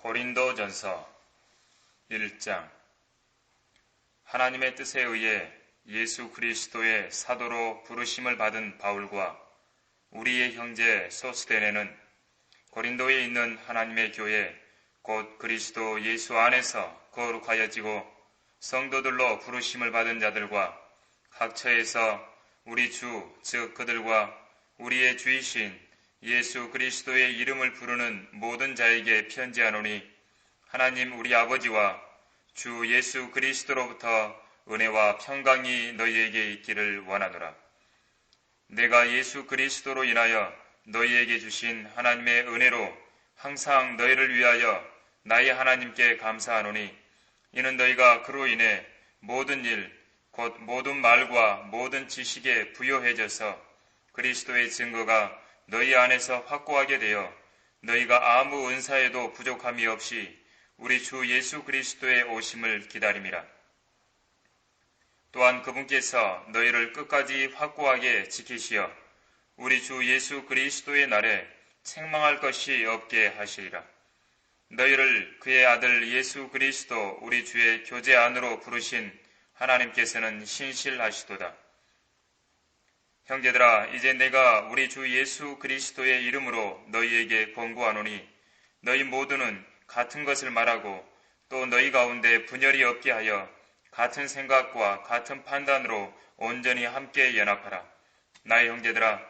고린도전서 1장. 하나님의 뜻에 의해 예수 그리스도의 사도로 부르심을 받은 바울과 우리의 형제 소스데네는 고린도에 있는 하나님의 교회 곧 그리스도 예수 안에서 거룩하여지고 성도들로 부르심을 받은 자들과 각처에서 우리 주 즉 그들과 우리의 주이신 예수 그리스도의 이름을 부르는 모든 자에게 편지하노니 하나님 우리 아버지와 주 예수 그리스도로부터 은혜와 평강이 너희에게 있기를 원하노라. 내가 예수 그리스도로 인하여 너희에게 주신 하나님의 은혜로 항상 너희를 위하여 나의 하나님께 감사하노니 이는 너희가 그로 인해 모든 일 곧 모든 말과 모든 지식에 부요해져서 그리스도의 증거가 너희 안에서 확고하게 되어 너희가 아무 은사에도 부족함이 없이 우리 주 예수 그리스도의 오심을 기다림이라. 또한 그분께서 너희를 끝까지 확고하게 지키시어 우리 주 예수 그리스도의 날에 책망할 것이 없게 하시리라. 너희를 그의 아들 예수 그리스도 우리 주의 교제 안으로 부르신 하나님께서는 신실하시도다. 형제들아, 이제 내가 우리 주 예수 그리스도의 이름으로 너희에게 권고하노니 너희 모두는 같은 것을 말하고 또 너희 가운데 분열이 없게 하여 같은 생각과 같은 판단으로 온전히 함께 연합하라. 나의 형제들아,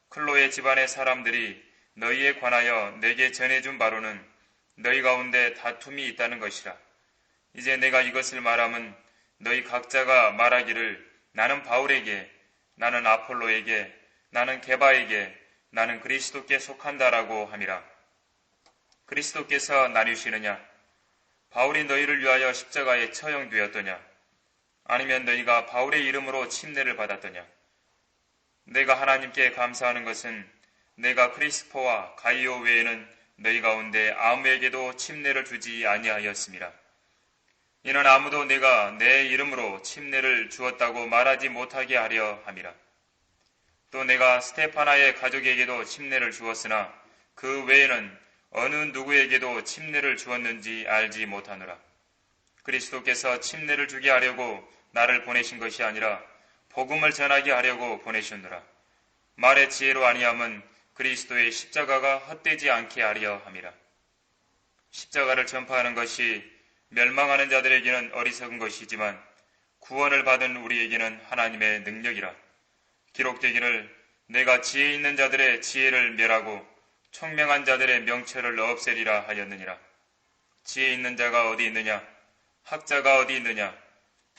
클로의 집안의 사람들이 너희에 관하여 내게 전해준 바로는 너희 가운데 다툼이 있다는 것이라. 이제 내가 이것을 말함은 너희 각자가 말하기를 나는 바울에게, 나는 아폴로에게, 나는 게바에게, 나는 그리스도께 속한다라고 함이라. 그리스도께서 나뉘시느냐? 바울이 너희를 위하여 십자가에 처형되었더냐? 아니면 너희가 바울의 이름으로 침례를 받았더냐? 내가 하나님께 감사하는 것은 내가 크리스포와 가이오 외에는 너희 가운데 아무에게도 침례를 주지 아니하였습니다. 이는 아무도 내가 내 이름으로 침례를 주었다고 말하지 못하게 하려 함이라. 또 내가 스테파나의 가족에게도 침례를 주었으나 그 외에는 어느 누구에게도 침례를 주었는지 알지 못하노라. 그리스도께서 침례를 주게 하려고 나를 보내신 것이 아니라 복음을 전하게 하려고 보내셨노라. 말의 지혜로 아니함은 그리스도의 십자가가 헛되지 않게 하려 함이라. 십자가를 전파하는 것이 멸망하는 자들에게는 어리석은 것이지만 구원을 받은 우리에게는 하나님의 능력이라. 기록되기를 내가 지혜 있는 자들의 지혜를 멸하고 총명한 자들의 명철을 없애리라 하였느니라. 지혜 있는 자가 어디 있느냐? 학자가 어디 있느냐?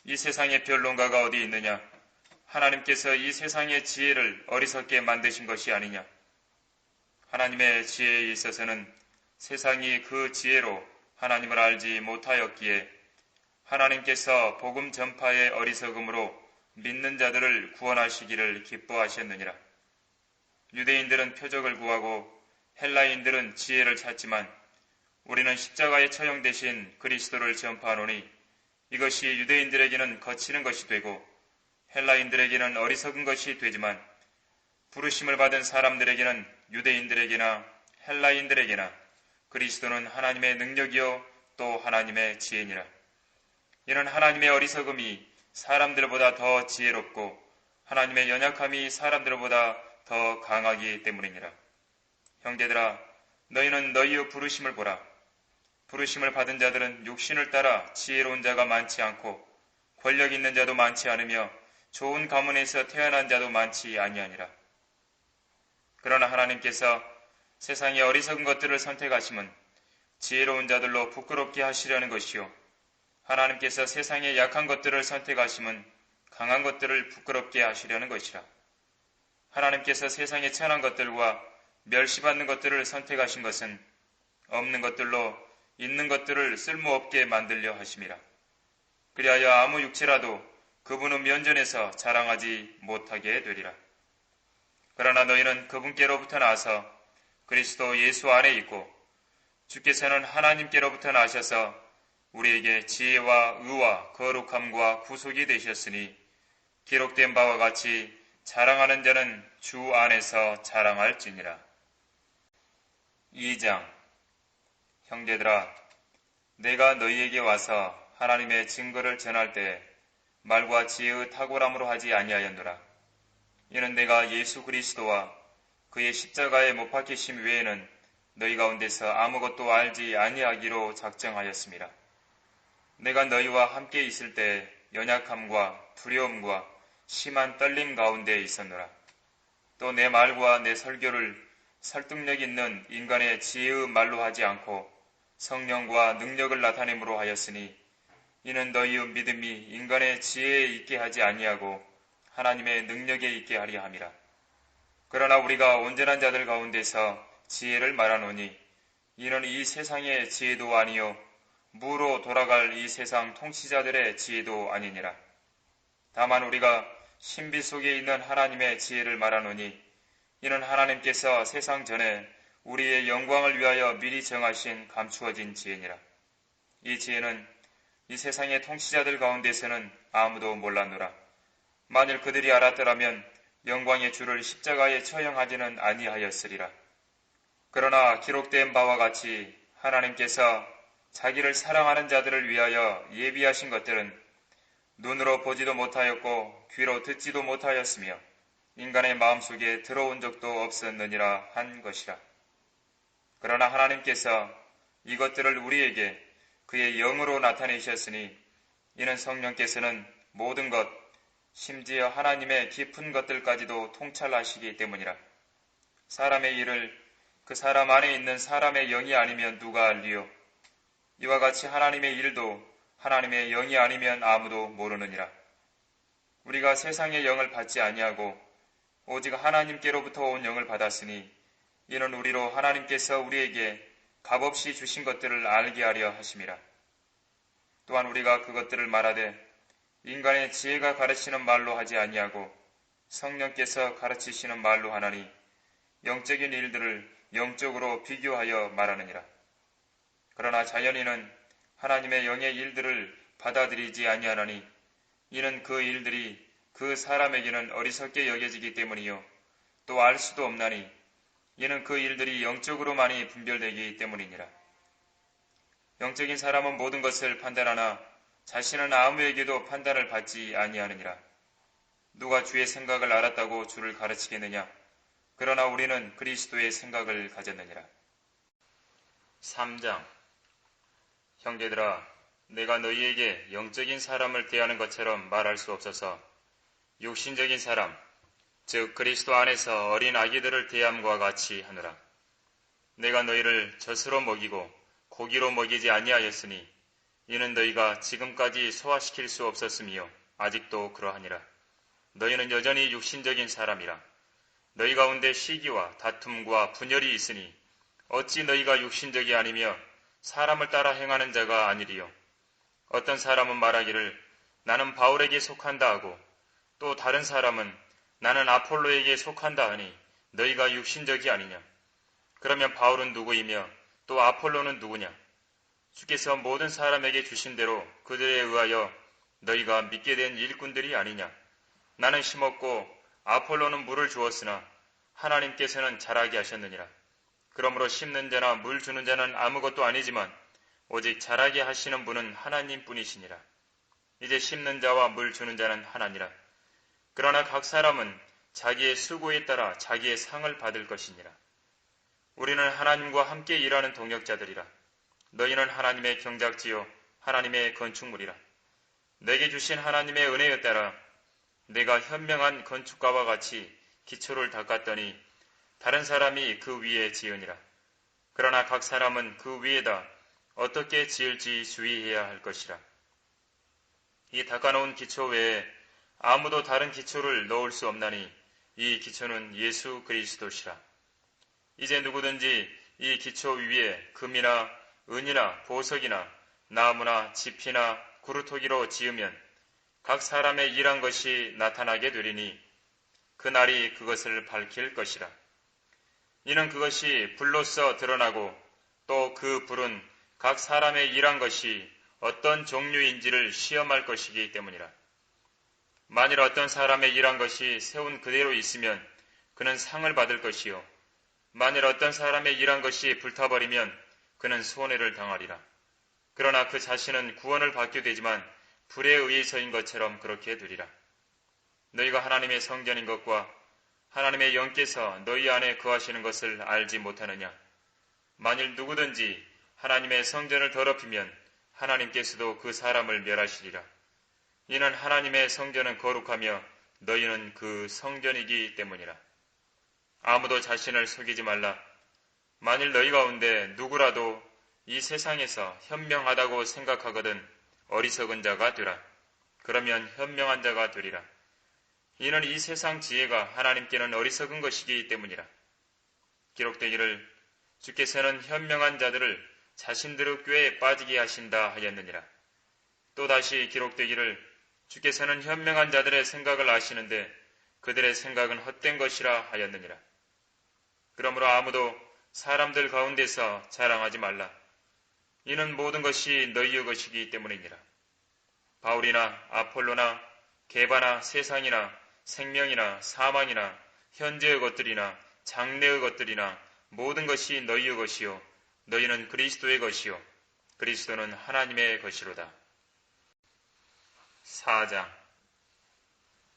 이 세상의 변론가가 어디 있느냐? 하나님께서 이 세상의 지혜를 어리석게 만드신 것이 아니냐? 하나님의 지혜에 있어서는 세상이 그 지혜로 하나님을 알지 못하였기에 하나님께서 복음 전파의 어리석음으로 믿는 자들을 구원하시기를 기뻐하셨느니라. 유대인들은 표적을 구하고 헬라인들은 지혜를 찾지만 우리는 십자가의 처형 대신 그리스도를 전파하노니 이것이 유대인들에게는 거치는 것이 되고 헬라인들에게는 어리석은 것이 되지만 부르심을 받은 사람들에게는 유대인들에게나 헬라인들에게나 그리스도는 하나님의 능력이요 또 하나님의 지혜니라. 이는 하나님의 어리석음이 사람들보다 더 지혜롭고 하나님의 연약함이 사람들보다 더 강하기 때문이니라. 형제들아, 너희는 너희의 부르심을 보라. 부르심을 받은 자들은 육신을 따라 지혜로운 자가 많지 않고 권력 있는 자도 많지 않으며 좋은 가문에서 태어난 자도 많지 아니하니라. 그러나 하나님께서 세상의 어리석은 것들을 선택하심은 지혜로운 자들로 부끄럽게 하시려는 것이요 하나님께서 세상의 약한 것들을 선택하심은 강한 것들을 부끄럽게 하시려는 것이라. 하나님께서 세상의 천한 것들과 멸시받는 것들을 선택하신 것은 없는 것들로 있는 것들을 쓸모없게 만들려 하심이라. 그리하여 아무 육체라도 그분의 면전에서 자랑하지 못하게 되리라. 그러나 너희는 그분께로부터 나와서 그리스도 예수 안에 있고 주께서는 하나님께로부터 나셔서 우리에게 지혜와 의와 거룩함과 구속이 되셨으니 기록된 바와 같이 자랑하는 자는 주 안에서 자랑할지니라. 2장. 형제들아, 내가 너희에게 와서 하나님의 증거를 전할 때 말과 지혜의 탁월함으로 하지 아니하였노라. 이는 내가 예수 그리스도와 그의 십자가에 못 박히심 외에는 너희 가운데서 아무것도 알지 아니하기로 작정하였습니다. 내가 너희와 함께 있을 때 연약함과 두려움과 심한 떨림 가운데 있었노라. 또 내 말과 내 설교를 설득력 있는 인간의 지혜의 말로 하지 않고 성령과 능력을 나타냄으로 하였으니 이는 너희의 믿음이 인간의 지혜에 있게 하지 아니하고 하나님의 능력에 있게 하려 함이라. 그러나 우리가 온전한 자들 가운데서 지혜를 말하노니 이는 이 세상의 지혜도 아니요 무로 돌아갈 이 세상 통치자들의 지혜도 아니니라. 다만 우리가 신비 속에 있는 하나님의 지혜를 말하노니 이는 하나님께서 세상 전에 우리의 영광을 위하여 미리 정하신 감추어진 지혜니라. 이 지혜는 이 세상의 통치자들 가운데서는 아무도 몰랐노라. 만일 그들이 알았더라면 영광의 주를 십자가에 처형하지는 아니하였으리라. 그러나 기록된 바와 같이 하나님께서 자기를 사랑하는 자들을 위하여 예비하신 것들은 눈으로 보지도 못하였고 귀로 듣지도 못하였으며 인간의 마음속에 들어온 적도 없었느니라 한 것이라. 그러나 하나님께서 이것들을 우리에게 그의 영으로 나타내셨으니 이는 성령께서는 모든 것 심지어 하나님의 깊은 것들까지도 통찰하시기 때문이라. 사람의 일을 그 사람 안에 있는 사람의 영이 아니면 누가 알리요? 이와 같이 하나님의 일도 하나님의 영이 아니면 아무도 모르느니라. 우리가 세상의 영을 받지 아니하고 오직 하나님께로부터 온 영을 받았으니 이는 우리로 하나님께서 우리에게 값없이 주신 것들을 알게 하려 하심이라. 또한 우리가 그것들을 말하되 인간의 지혜가 가르치는 말로 하지 아니하고 성령께서 가르치시는 말로 하나니 영적인 일들을 영적으로 비교하여 말하느니라. 그러나 자연인은 하나님의 영의 일들을 받아들이지 아니하나니 이는 그 일들이 그 사람에게는 어리석게 여겨지기 때문이요 또 알 수도 없나니 이는 그 일들이 영적으로만이 분별되기 때문이니라. 영적인 사람은 모든 것을 판단하나 자신은 아무에게도 판단을 받지 아니하느니라. 누가 주의 생각을 알았다고 주를 가르치겠느냐? 그러나 우리는 그리스도의 생각을 가졌느니라. 3장. 형제들아, 내가 너희에게 영적인 사람을 대하는 것처럼 말할 수 없어서 육신적인 사람, 즉 그리스도 안에서 어린 아기들을 대함과 같이 하느라. 내가 너희를 젖으로 먹이고 고기로 먹이지 아니하였으니 이는 너희가 지금까지 소화시킬 수 없었으며 아직도 그러하니라. 너희는 여전히 육신적인 사람이라. 너희 가운데 시기와 다툼과 분열이 있으니 어찌 너희가 육신적이 아니며 사람을 따라 행하는 자가 아니리요. 어떤 사람은 말하기를 나는 바울에게 속한다 하고 또 다른 사람은 나는 아폴로에게 속한다 하니 너희가 육신적이 아니냐. 그러면 바울은 누구이며 또 아폴로는 누구냐. 주께서 모든 사람에게 주신 대로 그들에 의하여 너희가 믿게 된 일꾼들이 아니냐. 나는 심었고 아폴로는 물을 주었으나 하나님께서는 자라게 하셨느니라. 그러므로 심는 자나 물 주는 자는 아무것도 아니지만 오직 자라게 하시는 분은 하나님 뿐이시니라. 이제 심는 자와 물 주는 자는 하나니라. 그러나 각 사람은 자기의 수고에 따라 자기의 상을 받을 것이니라. 우리는 하나님과 함께 일하는 동역자들이라. 너희는 하나님의 경작지요 하나님의 건축물이라. 내게 주신 하나님의 은혜에 따라 내가 현명한 건축가와 같이 기초를 닦았더니 다른 사람이 그 위에 지으니라. 그러나 각 사람은 그 위에다 어떻게 지을지 주의해야 할 것이라. 이 닦아놓은 기초 외에 아무도 다른 기초를 넣을 수 없나니 이 기초는 예수 그리스도시라. 이제 누구든지 이 기초 위에 금이나 은이나 보석이나 나무나 지피나 구루토기로 지으면 각 사람의 일한 것이 나타나게 되리니 그날이 그것을 밝힐 것이라. 이는 그것이 불로써 드러나고 또 그 불은 각 사람의 일한 것이 어떤 종류인지를 시험할 것이기 때문이라. 만일 어떤 사람의 일한 것이 세운 그대로 있으면 그는 상을 받을 것이요. 만일 어떤 사람의 일한 것이 불타버리면 그는 손해를 당하리라. 그러나 그 자신은 구원을 받게 되지만 불에 의해서인 것처럼 그렇게 되리라. 너희가 하나님의 성전인 것과 하나님의 영께서 너희 안에 거하시는 것을 알지 못하느냐? 만일 누구든지 하나님의 성전을 더럽히면 하나님께서도 그 사람을 멸하시리라. 이는 하나님의 성전은 거룩하며 너희는 그 성전이기 때문이라. 아무도 자신을 속이지 말라. 만일 너희 가운데 누구라도 이 세상에서 현명하다고 생각하거든 어리석은 자가 되라. 그러면 현명한 자가 되리라. 이는 이 세상 지혜가 하나님께는 어리석은 것이기 때문이라. 기록되기를 주께서는 현명한 자들을 자신들의 꾀에 빠지게 하신다 하였느니라. 또다시 기록되기를 주께서는 현명한 자들의 생각을 아시는데 그들의 생각은 헛된 것이라 하였느니라. 그러므로 아무도 사람들 가운데서 자랑하지 말라. 이는 모든 것이 너희의 것이기 때문이니라. 바울이나 아폴로나 게바나 세상이나 생명이나 사망이나 현재의 것들이나 장래의 것들이나 모든 것이 너희의 것이요 너희는 그리스도의 것이요 그리스도는 하나님의 것이로다. 4장.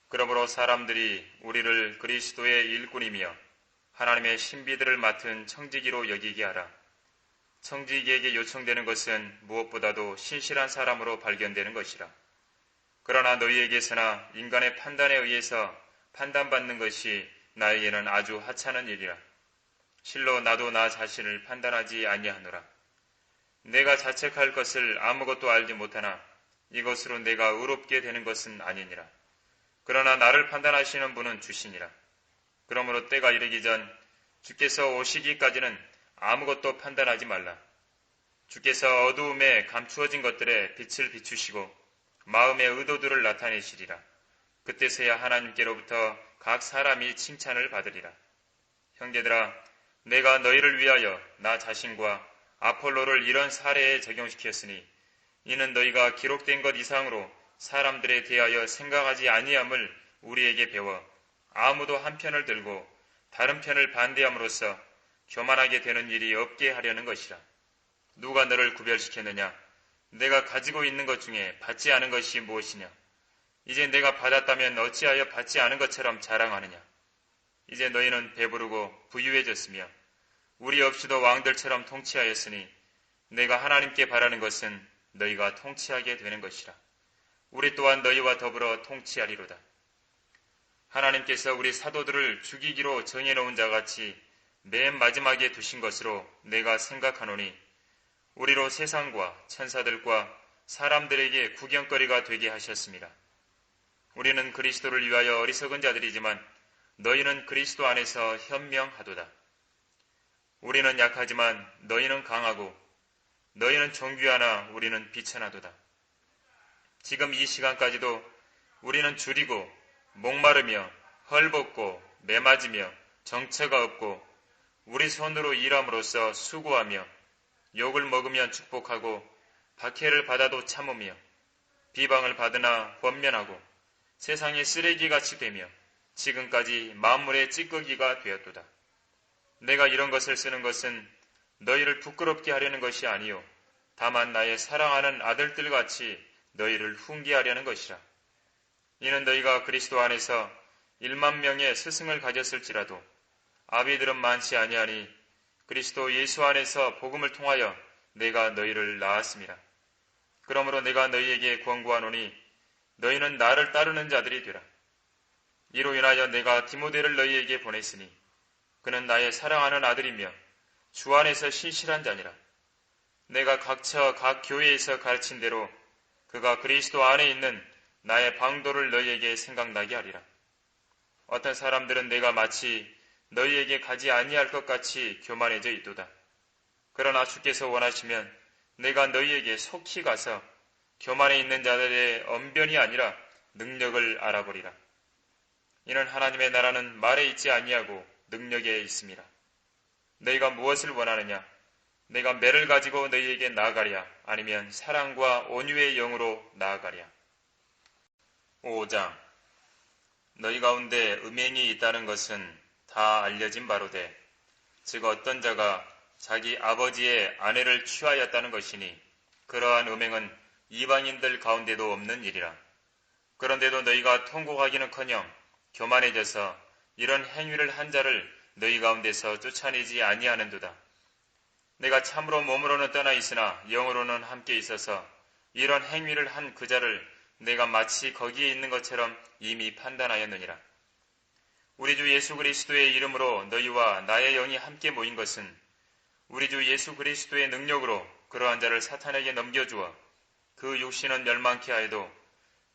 그러므로 사람들이 우리를 그리스도의 일꾼이며 하나님의 신비들을 맡은 청지기로 여기게 하라. 청지기에게 요청되는 것은 무엇보다도 신실한 사람으로 발견되는 것이라. 그러나 너희에게서나 인간의 판단에 의해서 판단받는 것이 나에게는 아주 하찮은 일이라. 실로 나도 나 자신을 판단하지 아니하노라. 내가 자책할 것을 아무것도 알지 못하나 이것으로 내가 의롭게 되는 것은 아니니라. 그러나 나를 판단하시는 분은 주시니라. 그러므로 때가 이르기 전 주께서 오시기까지는 아무것도 판단하지 말라. 주께서 어두움에 감추어진 것들에 빛을 비추시고 마음의 의도들을 나타내시리라. 그때서야 하나님께로부터 각 사람이 칭찬을 받으리라. 형제들아, 내가 너희를 위하여 나 자신과 아폴로를 이런 사례에 적용시켰으니 이는 너희가 기록된 것 이상으로 사람들에 대하여 생각하지 아니함을 우리에게 배워 아무도 한 편을 들고 다른 편을 반대함으로써 교만하게 되는 일이 없게 하려는 것이라. 누가 너를 구별시켰느냐? 내가 가지고 있는 것 중에 받지 않은 것이 무엇이냐? 이제 내가 받았다면 어찌하여 받지 않은 것처럼 자랑하느냐? 이제 너희는 배부르고 부유해졌으며 우리 없이도 왕들처럼 통치하였으니 내가 하나님께 바라는 것은 너희가 통치하게 되는 것이라. 우리 또한 너희와 더불어 통치하리로다. 하나님께서 우리 사도들을 죽이기로 정해놓은 자같이 맨 마지막에 두신 것으로 내가 생각하노니 우리로 세상과 천사들과 사람들에게 구경거리가 되게 하셨습니다. 우리는 그리스도를 위하여 어리석은 자들이지만 너희는 그리스도 안에서 현명하도다. 우리는 약하지만 너희는 강하고 너희는 존귀하나 우리는 비천하도다. 지금 이 시간까지도 우리는 줄이고 목마르며 헐벗고 매맞으며 정처가 없고 우리 손으로 일함으로써 수고하며 욕을 먹으면 축복하고 박해를 받아도 참으며 비방을 받으나 권면하고 세상의 쓰레기같이 되며 지금까지 만물의 찌꺼기가 되었도다. 내가 이런 것을 쓰는 것은 너희를 부끄럽게 하려는 것이 아니요 다만 나의 사랑하는 아들들같이 너희를 훈계하려는 것이라. 이는 너희가 그리스도 안에서 1만 명의 스승을 가졌을지라도 아비들은 많지 아니하니 그리스도 예수 안에서 복음을 통하여 내가 너희를 낳았습니다. 그러므로 내가 너희에게 권고하노니 너희는 나를 따르는 자들이 되라. 이로 인하여 내가 디모데를 너희에게 보냈으니 그는 나의 사랑하는 아들이며 주 안에서 신실한 자니라. 내가 각처 각 교회에서 가르친 대로 그가 그리스도 안에 있는 나의 방도를 너희에게 생각나게 하리라. 어떤 사람들은 내가 마치 너희에게 가지 아니할 것 같이 교만해져 있도다. 그러나 주께서 원하시면 내가 너희에게 속히 가서 교만에 있는 자들의 언변이 아니라 능력을 알아보리라. 이는 하나님의 나라는 말에 있지 아니하고 능력에 있습니다. 너희가 무엇을 원하느냐? 내가 매를 가지고 너희에게 나아가랴? 아니면 사랑과 온유의 영으로 나아가랴? 5장. 너희 가운데 음행이 있다는 것은 다 알려진 바로되 즉 어떤 자가 자기 아버지의 아내를 취하였다는 것이니 그러한 음행은 이방인들 가운데도 없는 일이라. 그런데도 너희가 통곡하기는커녕 교만해져서 이런 행위를 한 자를 너희 가운데서 쫓아내지 아니하는도다. 내가 참으로 몸으로는 떠나 있으나 영으로는 함께 있어서 이런 행위를 한 그 자를 내가 마치 거기에 있는 것처럼 이미 판단하였느니라. 우리 주 예수 그리스도의 이름으로 너희와 나의 영이 함께 모인 것은 우리 주 예수 그리스도의 능력으로 그러한 자를 사탄에게 넘겨주어 그 육신은 멸망케 하여도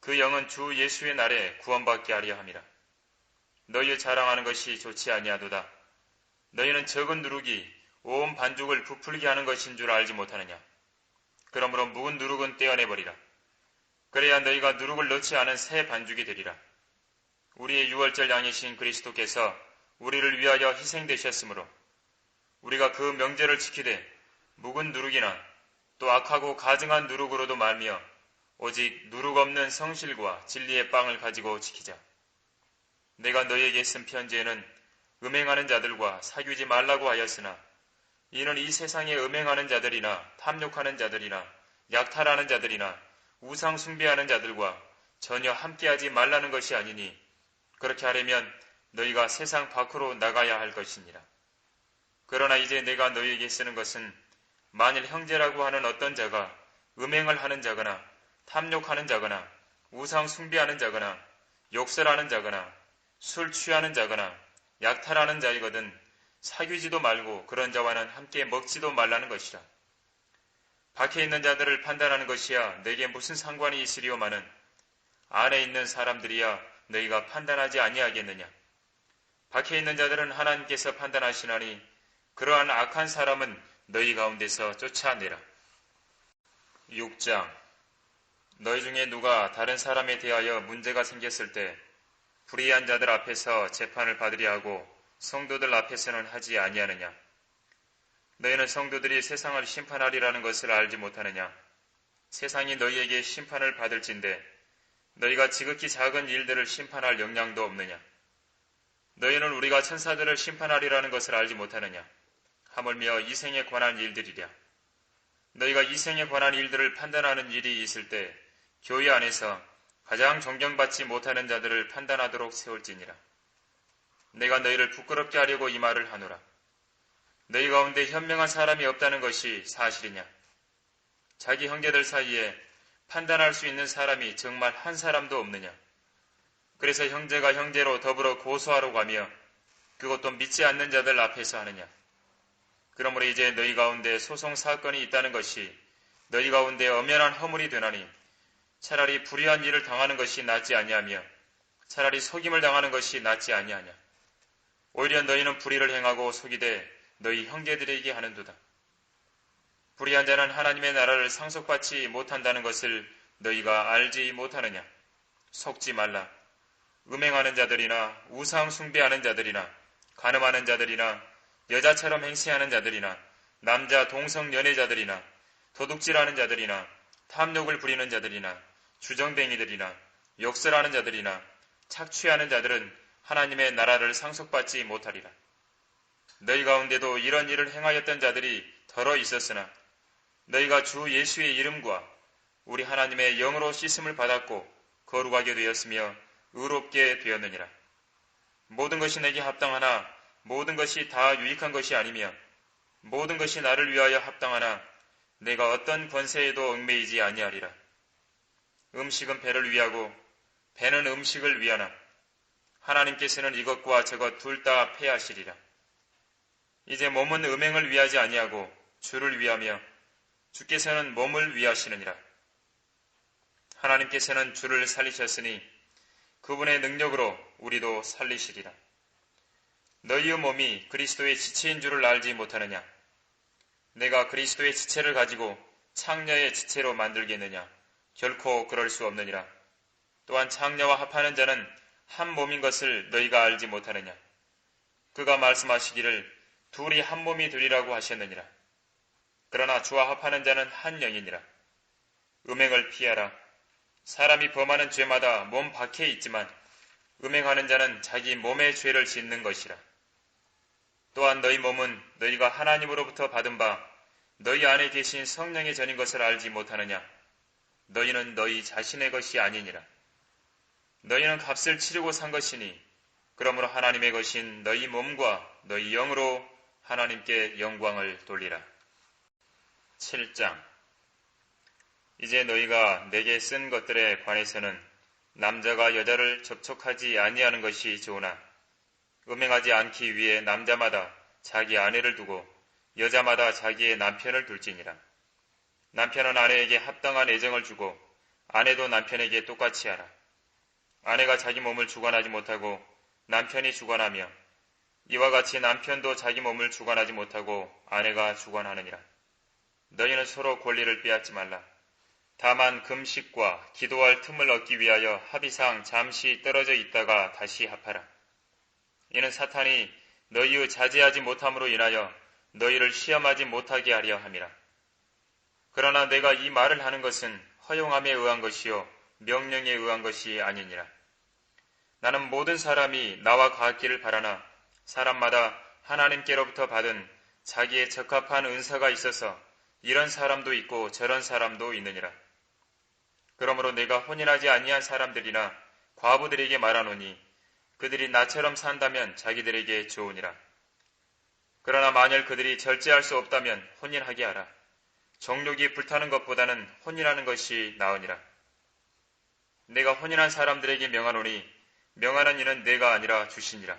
그 영은 주 예수의 날에 구원받게 하려 함이라. 너희 자랑하는 것이 좋지 아니하도다. 너희는 적은 누룩이 온 반죽을 부풀게 하는 것인 줄 알지 못하느냐. 그러므로 묵은 누룩은 떼어내버리라. 그래야 너희가 누룩을 넣지 않은 새 반죽이 되리라. 우리의 유월절 양이신 그리스도께서 우리를 위하여 희생되셨으므로 우리가 그 명제를 지키되 묵은 누룩이나 또 악하고 가증한 누룩으로도 말며 오직 누룩 없는 성실과 진리의 빵을 가지고 지키자. 내가 너희에게 쓴 편지에는 음행하는 자들과 사귀지 말라고 하였으나 이는 이 세상에 음행하는 자들이나 탐욕하는 자들이나 약탈하는 자들이나 우상 숭배하는 자들과 전혀 함께하지 말라는 것이 아니니 그렇게 하려면 너희가 세상 밖으로 나가야 할 것이니라. 그러나 이제 내가 너희에게 쓰는 것은 만일 형제라고 하는 어떤 자가 음행을 하는 자거나 탐욕하는 자거나 우상 숭배하는 자거나 욕설하는 자거나 술 취하는 자거나 약탈하는 자이거든 사귀지도 말고 그런 자와는 함께 먹지도 말라는 것이라. 밖에 있는 자들을 판단하는 것이야 내게 무슨 상관이 있으리오마는 안에 있는 사람들이야 너희가 판단하지 아니하겠느냐. 밖에 있는 자들은 하나님께서 판단하시나니 그러한 악한 사람은 너희 가운데서 쫓아내라. 6장. 너희 중에 누가 다른 사람에 대하여 문제가 생겼을 때 불의한 자들 앞에서 재판을 받으려 하고 성도들 앞에서는 하지 아니하느냐. 너희는 성도들이 세상을 심판하리라는 것을 알지 못하느냐. 세상이 너희에게 심판을 받을진대 너희가 지극히 작은 일들을 심판할 역량도 없느냐. 너희는 우리가 천사들을 심판하리라는 것을 알지 못하느냐. 하물며 이생에 관한 일들이랴. 너희가 이생에 관한 일들을 판단하는 일이 있을 때 교회 안에서 가장 존경받지 못하는 자들을 판단하도록 세울지니라. 내가 너희를 부끄럽게 하려고 이 말을 하노라. 너희 가운데 현명한 사람이 없다는 것이 사실이냐? 자기 형제들 사이에 판단할 수 있는 사람이 정말 한 사람도 없느냐? 그래서 형제가 형제로 더불어 고소하러 가며 그것도 믿지 않는 자들 앞에서 하느냐? 그러므로 이제 너희 가운데 소송 사건이 있다는 것이 너희 가운데 엄연한 허물이 되나니 차라리 불의한 일을 당하는 것이 낫지 아니하며 차라리 속임을 당하는 것이 낫지 아니하냐? 오히려 너희는 불의를 행하고 속이되 너희 형제들에게 하는도다. 불의한 자는 하나님의 나라를 상속받지 못한다는 것을 너희가 알지 못하느냐? 속지 말라. 음행하는 자들이나 우상 숭배하는 자들이나 간음하는 자들이나 여자처럼 행세하는 자들이나 남자 동성 연애자들이나 도둑질하는 자들이나 탐욕을 부리는 자들이나 주정뱅이들이나 욕설하는 자들이나 착취하는 자들은 하나님의 나라를 상속받지 못하리라. 너희 가운데도 이런 일을 행하였던 자들이 더러 있었으나 너희가 주 예수의 이름과 우리 하나님의 영으로 씻음을 받았고 거룩하게 되었으며 의롭게 되었느니라. 모든 것이 내게 합당하나 모든 것이 다 유익한 것이 아니며 모든 것이 나를 위하여 합당하나 내가 어떤 권세에도 얽매이지 아니하리라. 음식은 배를 위하고 배는 음식을 위하나 하나님께서는 이것과 저것 둘 다 폐하시리라. 이제 몸은 음행을 위하지 아니하고 주를 위하며 주께서는 몸을 위하시느니라. 하나님께서는 주를 살리셨으니 그분의 능력으로 우리도 살리시리라. 너희의 몸이 그리스도의 지체인 줄을 알지 못하느냐? 내가 그리스도의 지체를 가지고 창녀의 지체로 만들겠느냐? 결코 그럴 수 없느니라. 또한 창녀와 합하는 자는 한 몸인 것을 너희가 알지 못하느냐? 그가 말씀하시기를 둘이 한 몸이 되리라고 하셨느니라. 그러나 주와 합하는 자는 한 영이니라. 음행을 피하라. 사람이 범하는 죄마다 몸 밖에 있지만 음행하는 자는 자기 몸의 죄를 짓는 것이라. 또한 너희 몸은 너희가 하나님으로부터 받은 바 너희 안에 계신 성령의 전인 것을 알지 못하느냐? 너희는 너희 자신의 것이 아니니라. 너희는 값을 치르고 산 것이니 그러므로 하나님의 것인 너희 몸과 너희 영으로 하나님께 영광을 돌리라. 7장. 이제 너희가 내게 쓴 것들에 관해서는 남자가 여자를 접촉하지 아니하는 것이 좋으나 음행하지 않기 위해 남자마다 자기 아내를 두고 여자마다 자기의 남편을 둘지니라. 남편은 아내에게 합당한 애정을 주고 아내도 남편에게 똑같이 하라. 아내가 자기 몸을 주관하지 못하고 남편이 주관하며 이와 같이 남편도 자기 몸을 주관하지 못하고 아내가 주관하느니라. 너희는 서로 권리를 빼앗지 말라. 다만 금식과 기도할 틈을 얻기 위하여 합의상 잠시 떨어져 있다가 다시 합하라. 이는 사탄이 너희의 자제하지 못함으로 인하여 너희를 시험하지 못하게 하려 함이라. 그러나 내가 이 말을 하는 것은 허용함에 의한 것이요 명령에 의한 것이 아니니라. 나는 모든 사람이 나와 같기를 바라나 사람마다 하나님께로부터 받은 자기의 적합한 은사가 있어서 이런 사람도 있고 저런 사람도 있느니라. 그러므로 내가 혼인하지 아니한 사람들이나 과부들에게 말하노니 그들이 나처럼 산다면 자기들에게 좋으니라. 그러나 만일 그들이 절제할 수 없다면 혼인하게 하라. 정욕이 불타는 것보다는 혼인하는 것이 나으니라. 내가 혼인한 사람들에게 명하노니 명하는 이는 내가 아니라 주시니라.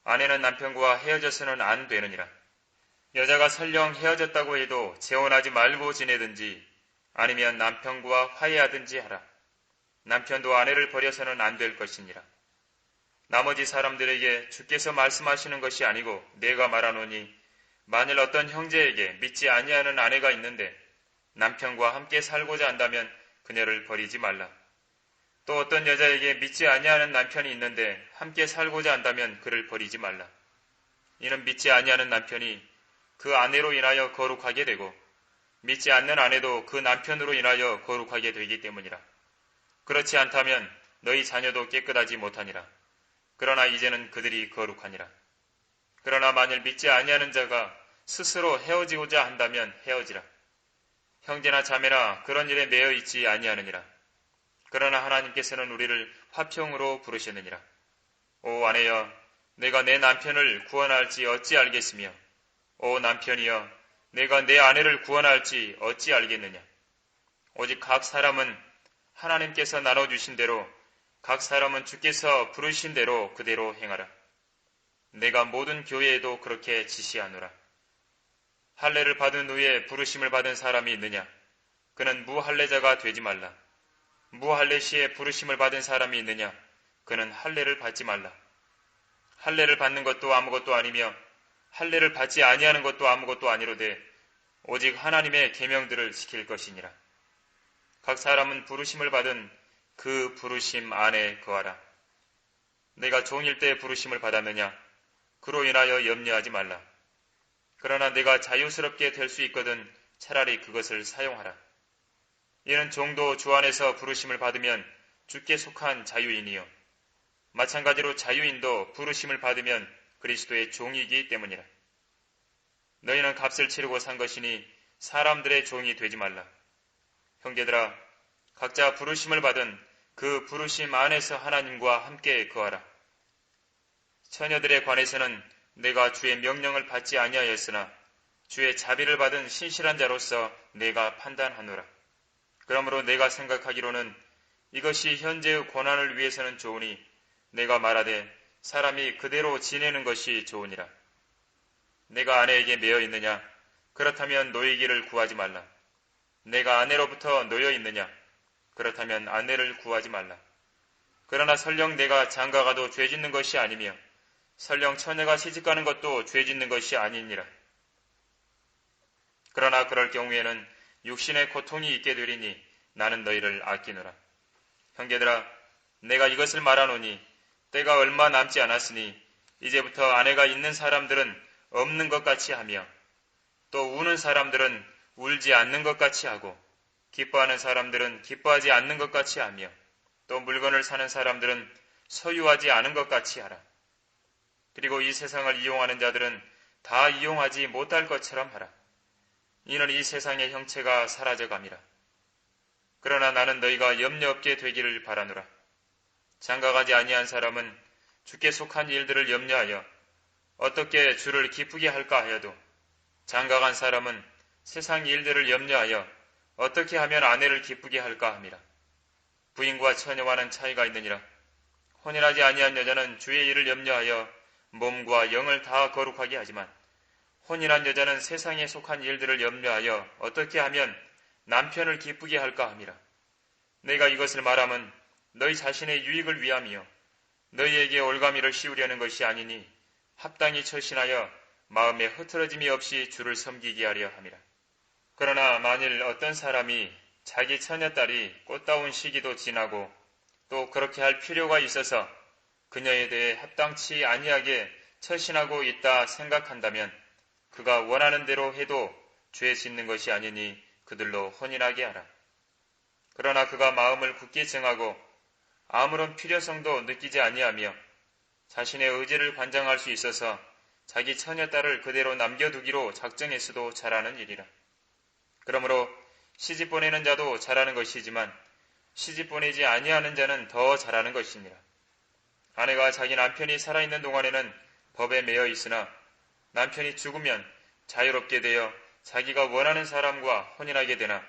아내는 남편과 헤어져서는 안 되느니라. 여자가 설령 헤어졌다고 해도 재혼하지 말고 지내든지 아니면 남편과 화해하든지 하라. 남편도 아내를 버려서는 안 될 것이니라. 나머지 사람들에게 주께서 말씀하시는 것이 아니고 내가 말하노니 만일 어떤 형제에게 믿지 아니하는 아내가 있는데 남편과 함께 살고자 한다면 그녀를 버리지 말라. 또 어떤 여자에게 믿지 아니하는 남편이 있는데 함께 살고자 한다면 그를 버리지 말라. 이는 믿지 아니하는 남편이 그 아내로 인하여 거룩하게 되고 믿지 않는 아내도 그 남편으로 인하여 거룩하게 되기 때문이라. 그렇지 않다면 너희 자녀도 깨끗하지 못하니라. 그러나 이제는 그들이 거룩하니라. 그러나 만일 믿지 아니하는 자가 스스로 헤어지고자 한다면 헤어지라. 형제나 자매나 그런 일에 매여 있지 아니하느니라. 그러나 하나님께서는 우리를 화평으로 부르시느니라. 오 아내여, 내가 내 남편을 구원할지 어찌 알겠으며 오 남편이여, 내가 내 아내를 구원할지 어찌 알겠느냐. 오직 각 사람은 하나님께서 나눠주신 대로 각 사람은 주께서 부르신 대로 그대로 행하라. 내가 모든 교회에도 그렇게 지시하노라. 할례를 받은 후에 부르심을 받은 사람이 있느냐? 그는 무할례자가 되지 말라. 무할례 시에 부르심을 받은 사람이 있느냐? 그는 할례를 받지 말라. 할례를 받는 것도 아무것도 아니며 할례를 받지 아니하는 것도 아무것도 아니로되 오직 하나님의 계명들을 지킬 것이니라. 각 사람은 부르심을 받은 그 부르심 안에 거하라. 내가 종일 때 부르심을 받았느냐? 그로 인하여 염려하지 말라. 그러나 내가 자유스럽게 될 수 있거든 차라리 그것을 사용하라. 이는 종도 주 안에서 부르심을 받으면 주께 속한 자유인이요. 마찬가지로 자유인도 부르심을 받으면 그리스도의 종이기 때문이라. 너희는 값을 치르고 산 것이니 사람들의 종이 되지 말라. 형제들아, 각자 부르심을 받은 그 부르심 안에서 하나님과 함께 거하라. 처녀들에 관해서는 내가 주의 명령을 받지 아니하였으나 주의 자비를 받은 신실한 자로서 내가 판단하노라. 그러므로 내가 생각하기로는 이것이 현재의 고난을 위해서는 좋으니 내가 말하되 사람이 그대로 지내는 것이 좋으니라. 내가 아내에게 매여 있느냐? 그렇다면 노이기를 구하지 말라. 내가 아내로부터 놓여 있느냐? 그렇다면 아내를 구하지 말라. 그러나 설령 내가 장가가도 죄짓는 것이 아니며 설령 처녀가 시집가는 것도 죄짓는 것이 아니니라. 그러나 그럴 경우에는 육신의 고통이 있게 되리니 나는 너희를 아끼노라. 형제들아, 내가 이것을 말하노니 때가 얼마 남지 않았으니 이제부터 아내가 있는 사람들은 없는 것 같이 하며 또 우는 사람들은 울지 않는 것 같이 하고 기뻐하는 사람들은 기뻐하지 않는 것 같이 하며 또 물건을 사는 사람들은 소유하지 않은 것 같이 하라. 그리고 이 세상을 이용하는 자들은 다 이용하지 못할 것처럼 하라. 이는 이 세상의 형체가 사라져감이라. 그러나 나는 너희가 염려 없게 되기를 바라노라. 장가가지 아니한 사람은 주께 속한 일들을 염려하여 어떻게 주를 기쁘게 할까 하여도 장가간 사람은 세상 일들을 염려하여 어떻게 하면 아내를 기쁘게 할까 함이라. 부인과 처녀와는 차이가 있느니라. 혼인하지 아니한 여자는 주의 일을 염려하여 몸과 영을 다 거룩하게 하지만 혼인한 여자는 세상에 속한 일들을 염려하여 어떻게 하면 남편을 기쁘게 할까 함이라. 내가 이것을 말함은 너희 자신의 유익을 위함이요 너희에게 올가미를 씌우려는 것이 아니니 합당히 처신하여 마음에 흐트러짐이 없이 주를 섬기게 하려 함이라. 그러나 만일 어떤 사람이 자기 처녀딸이 꽃다운 시기도 지나고 또 그렇게 할 필요가 있어서 그녀에 대해 합당치 아니하게 처신하고 있다 생각한다면 그가 원하는 대로 해도 죄 짓는 것이 아니니 그들로 혼인하게 하라. 그러나 그가 마음을 굳게 정하고 아무런 필요성도 느끼지 아니하며 자신의 의지를 관장할 수 있어서 자기 처녀딸을 그대로 남겨두기로 작정했어도 잘하는 일이라. 그러므로 시집 보내는 자도 잘하는 것이지만 시집 보내지 아니하는 자는 더 잘하는 것이니라. 아내가 자기 남편이 살아있는 동안에는 법에 매여 있으나 남편이 죽으면 자유롭게 되어 자기가 원하는 사람과 혼인하게 되나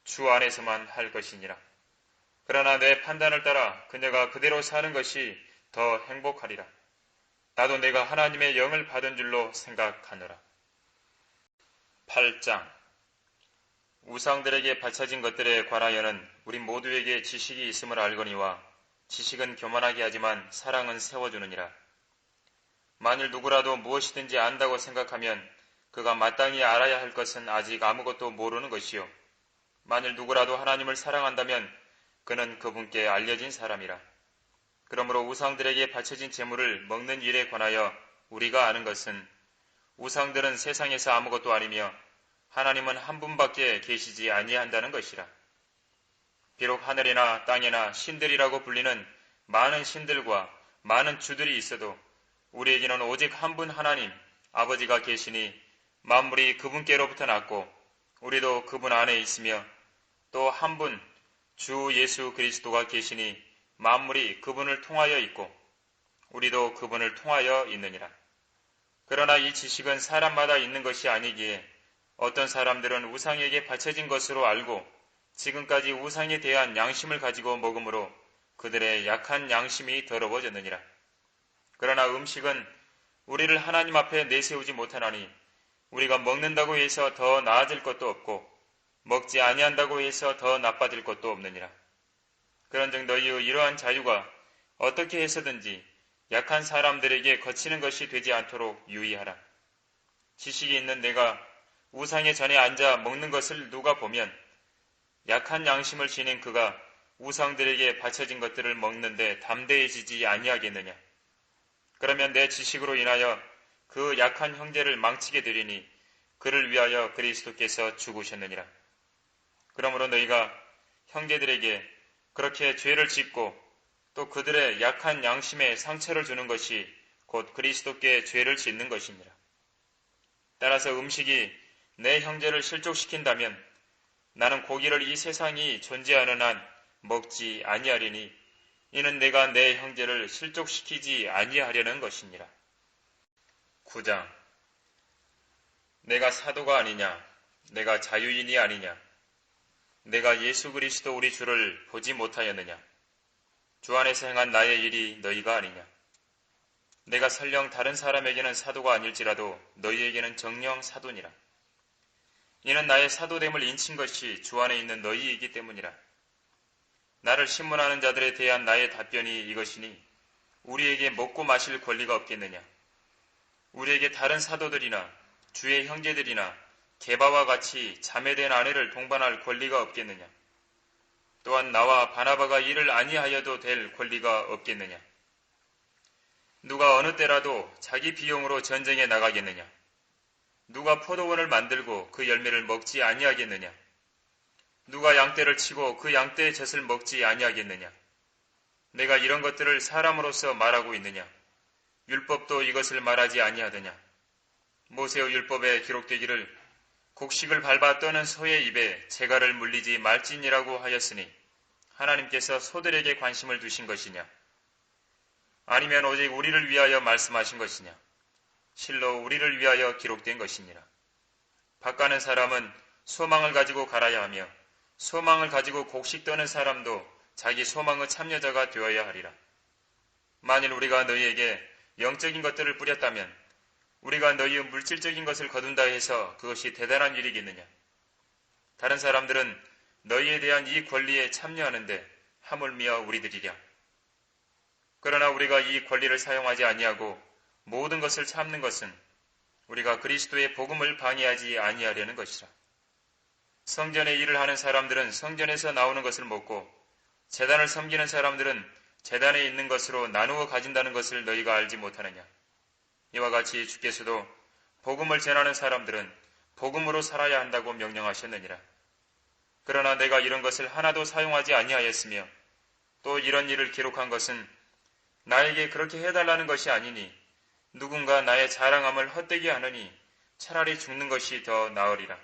주 안에서만 할 것이니라. 그러나 내 판단을 따라 그녀가 그대로 사는 것이 더 행복하리라. 나도 내가 하나님의 영을 받은 줄로 생각하노라. 8장 우상들에게 바쳐진 것들에 관하여는 우리 모두에게 지식이 있음을 알거니와 지식은 교만하게 하지만 사랑은 세워주느니라. 만일 누구라도 무엇이든지 안다고 생각하면 그가 마땅히 알아야 할 것은 아직 아무것도 모르는 것이요. 만일 누구라도 하나님을 사랑한다면 그는 그분께 알려진 사람이라. 그러므로 우상들에게 바쳐진 재물을 먹는 일에 관하여 우리가 아는 것은 우상들은 세상에서 아무것도 아니며 하나님은 한 분밖에 계시지 아니한다는 것이라. 비록 하늘이나 땅이나 신들이라고 불리는 많은 신들과 많은 주들이 있어도 우리에게는 오직 한 분 하나님 아버지가 계시니 만물이 그분께로부터 났고 우리도 그분 안에 있으며 또 한 분 주 예수 그리스도가 계시니 만물이 그분을 통하여 있고 우리도 그분을 통하여 있느니라. 그러나 이 지식은 사람마다 있는 것이 아니기에 어떤 사람들은 우상에게 바쳐진 것으로 알고 지금까지 우상에 대한 양심을 가지고 먹으므로 그들의 약한 양심이 더러워졌느니라. 그러나 음식은 우리를 하나님 앞에 내세우지 못하나니 우리가 먹는다고 해서 더 나아질 것도 없고 먹지 아니한다고 해서 더 나빠질 것도 없느니라. 그런즉 너희의 이러한 자유가 어떻게 해서든지 약한 사람들에게 거치는 것이 되지 않도록 유의하라. 지식이 있는 내가 우상의 전에 앉아 먹는 것을 누가 보면 약한 양심을 지닌 그가 우상들에게 바쳐진 것들을 먹는데 담대해지지 아니하겠느냐. 그러면 내 지식으로 인하여 그 약한 형제를 망치게 되리니 그를 위하여 그리스도께서 죽으셨느니라. 그러므로 너희가 형제들에게 그렇게 죄를 짓고 또 그들의 약한 양심에 상처를 주는 것이 곧 그리스도께 죄를 짓는 것이니라. 따라서 음식이 내 형제를 실족시킨다면 나는 고기를 이 세상이 존재하는 한 먹지 아니하리니 이는 내가 내 형제를 실족시키지 아니하려는 것이니라. 9장 내가 사도가 아니냐? 내가 자유인이 아니냐? 내가 예수 그리스도 우리 주를 보지 못하였느냐? 주 안에서 행한 나의 일이 너희가 아니냐? 내가 설령 다른 사람에게는 사도가 아닐지라도 너희에게는 정녕 사도니라. 이는 나의 사도됨을 인친 것이 주 안에 있는 너희이기 때문이라. 나를 신문하는 자들에 대한 나의 답변이 이것이니 우리에게 먹고 마실 권리가 없겠느냐? 우리에게 다른 사도들이나 주의 형제들이나 게바와 같이 자매된 아내를 동반할 권리가 없겠느냐? 또한 나와 바나바가 이를 아니하여도 될 권리가 없겠느냐? 누가 어느 때라도 자기 비용으로 전쟁에 나가겠느냐? 누가 포도원을 만들고 그 열매를 먹지 아니하겠느냐? 누가 양떼를 치고 그 양떼의 젖을 먹지 아니하겠느냐? 내가 이런 것들을 사람으로서 말하고 있느냐? 율법도 이것을 말하지 아니하더냐? 모세의 율법에 기록되기를 곡식을 밟아 떠는 소의 입에 재갈을 물리지 말지니라고 하였으니 하나님께서 소들에게 관심을 두신 것이냐? 아니면 오직 우리를 위하여 말씀하신 것이냐? 실로 우리를 위하여 기록된 것이니라. 밭가는 사람은 소망을 가지고 갈아야 하며 소망을 가지고 곡식 떠는 사람도 자기 소망의 참여자가 되어야 하리라. 만일 우리가 너희에게 영적인 것들을 뿌렸다면 우리가 너희의 물질적인 것을 거둔다 해서 그것이 대단한 일이겠느냐? 다른 사람들은 너희에 대한 이 권리에 참여하는데 하물며 우리들이랴. 그러나 우리가 이 권리를 사용하지 아니하고 모든 것을 참는 것은 우리가 그리스도의 복음을 방해하지 아니하려는 것이라. 성전의 일을 하는 사람들은 성전에서 나오는 것을 먹고 제단을 섬기는 사람들은 제단에 있는 것으로 나누어 가진다는 것을 너희가 알지 못하느냐? 이와 같이 주께서도 복음을 전하는 사람들은 복음으로 살아야 한다고 명령하셨느니라. 그러나 내가 이런 것을 하나도 사용하지 아니하였으며 또 이런 일을 기록한 것은 나에게 그렇게 해달라는 것이 아니니 누군가 나의 자랑함을 헛되게 하느니 차라리 죽는 것이 더 나으리라.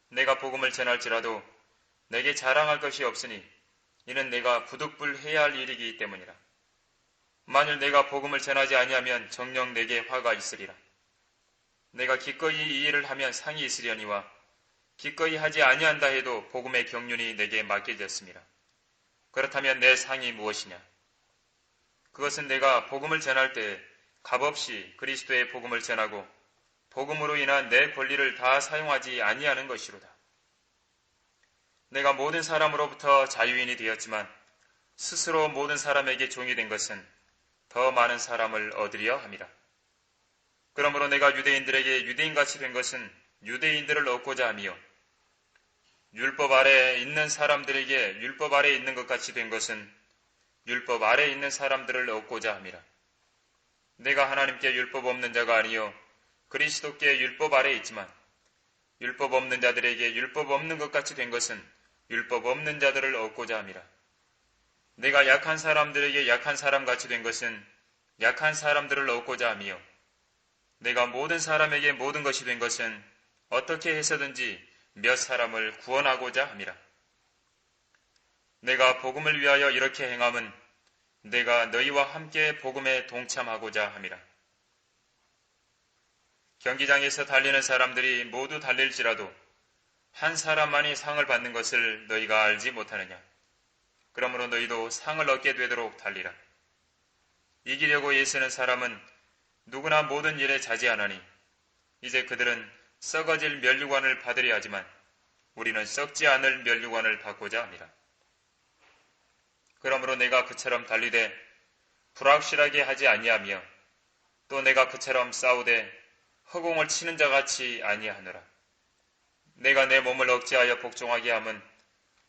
내가 복음을 전할지라도 내게 자랑할 것이 없으니 이는 내가 부득불해야 할 일이기 때문이라. 만일 내가 복음을 전하지 아니하면 정녕 내게 화가 있으리라. 내가 기꺼이 이 일을 하면 상이 있으려니와 기꺼이 하지 아니한다 해도 복음의 경륜이 내게 맡겨졌습니다. 그렇다면 내 상이 무엇이냐? 그것은 내가 복음을 전할 때 값없이 그리스도의 복음을 전하고 복음으로 인한 내 권리를 다 사용하지 아니하는 것이로다. 내가 모든 사람으로부터 자유인이 되었지만 스스로 모든 사람에게 종이 된 것은 더 많은 사람을 얻으려 함이라. 그러므로 내가 유대인들에게 유대인같이 된 것은 유대인들을 얻고자 하며 율법 아래에 있는 사람들에게 율법 아래에 있는 것 같이 된 것은 율법 아래에 있는 사람들을 얻고자 함이라. 내가 하나님께 율법 없는 자가 아니요 그리스도께 율법 아래에 있지만 율법 없는 자들에게 율법 없는 것 같이 된 것은 율법 없는 자들을 얻고자 함이라. 내가 약한 사람들에게 약한 사람같이 된 것은 약한 사람들을 얻고자 하며 내가 모든 사람에게 모든 것이 된 것은 어떻게 해서든지 몇 사람을 구원하고자 함이라. 내가 복음을 위하여 이렇게 행함은 내가 너희와 함께 복음에 동참하고자 함이라. 경기장에서 달리는 사람들이 모두 달릴지라도 한 사람만이 상을 받는 것을 너희가 알지 못하느냐? 그러므로 너희도 상을 얻게 되도록 달리라. 이기려고 애쓰는 사람은 누구나 모든 일에 자지하나니 이제 그들은 썩어질 면류관을 받으려 하지만 우리는 썩지 않을 면류관을 받고자 합니다. 그러므로 내가 그처럼 달리되 불확실하게 하지 아니하며 또 내가 그처럼 싸우되 허공을 치는 자같이 아니하노라. 내가 내 몸을 억제하여 복종하게 함은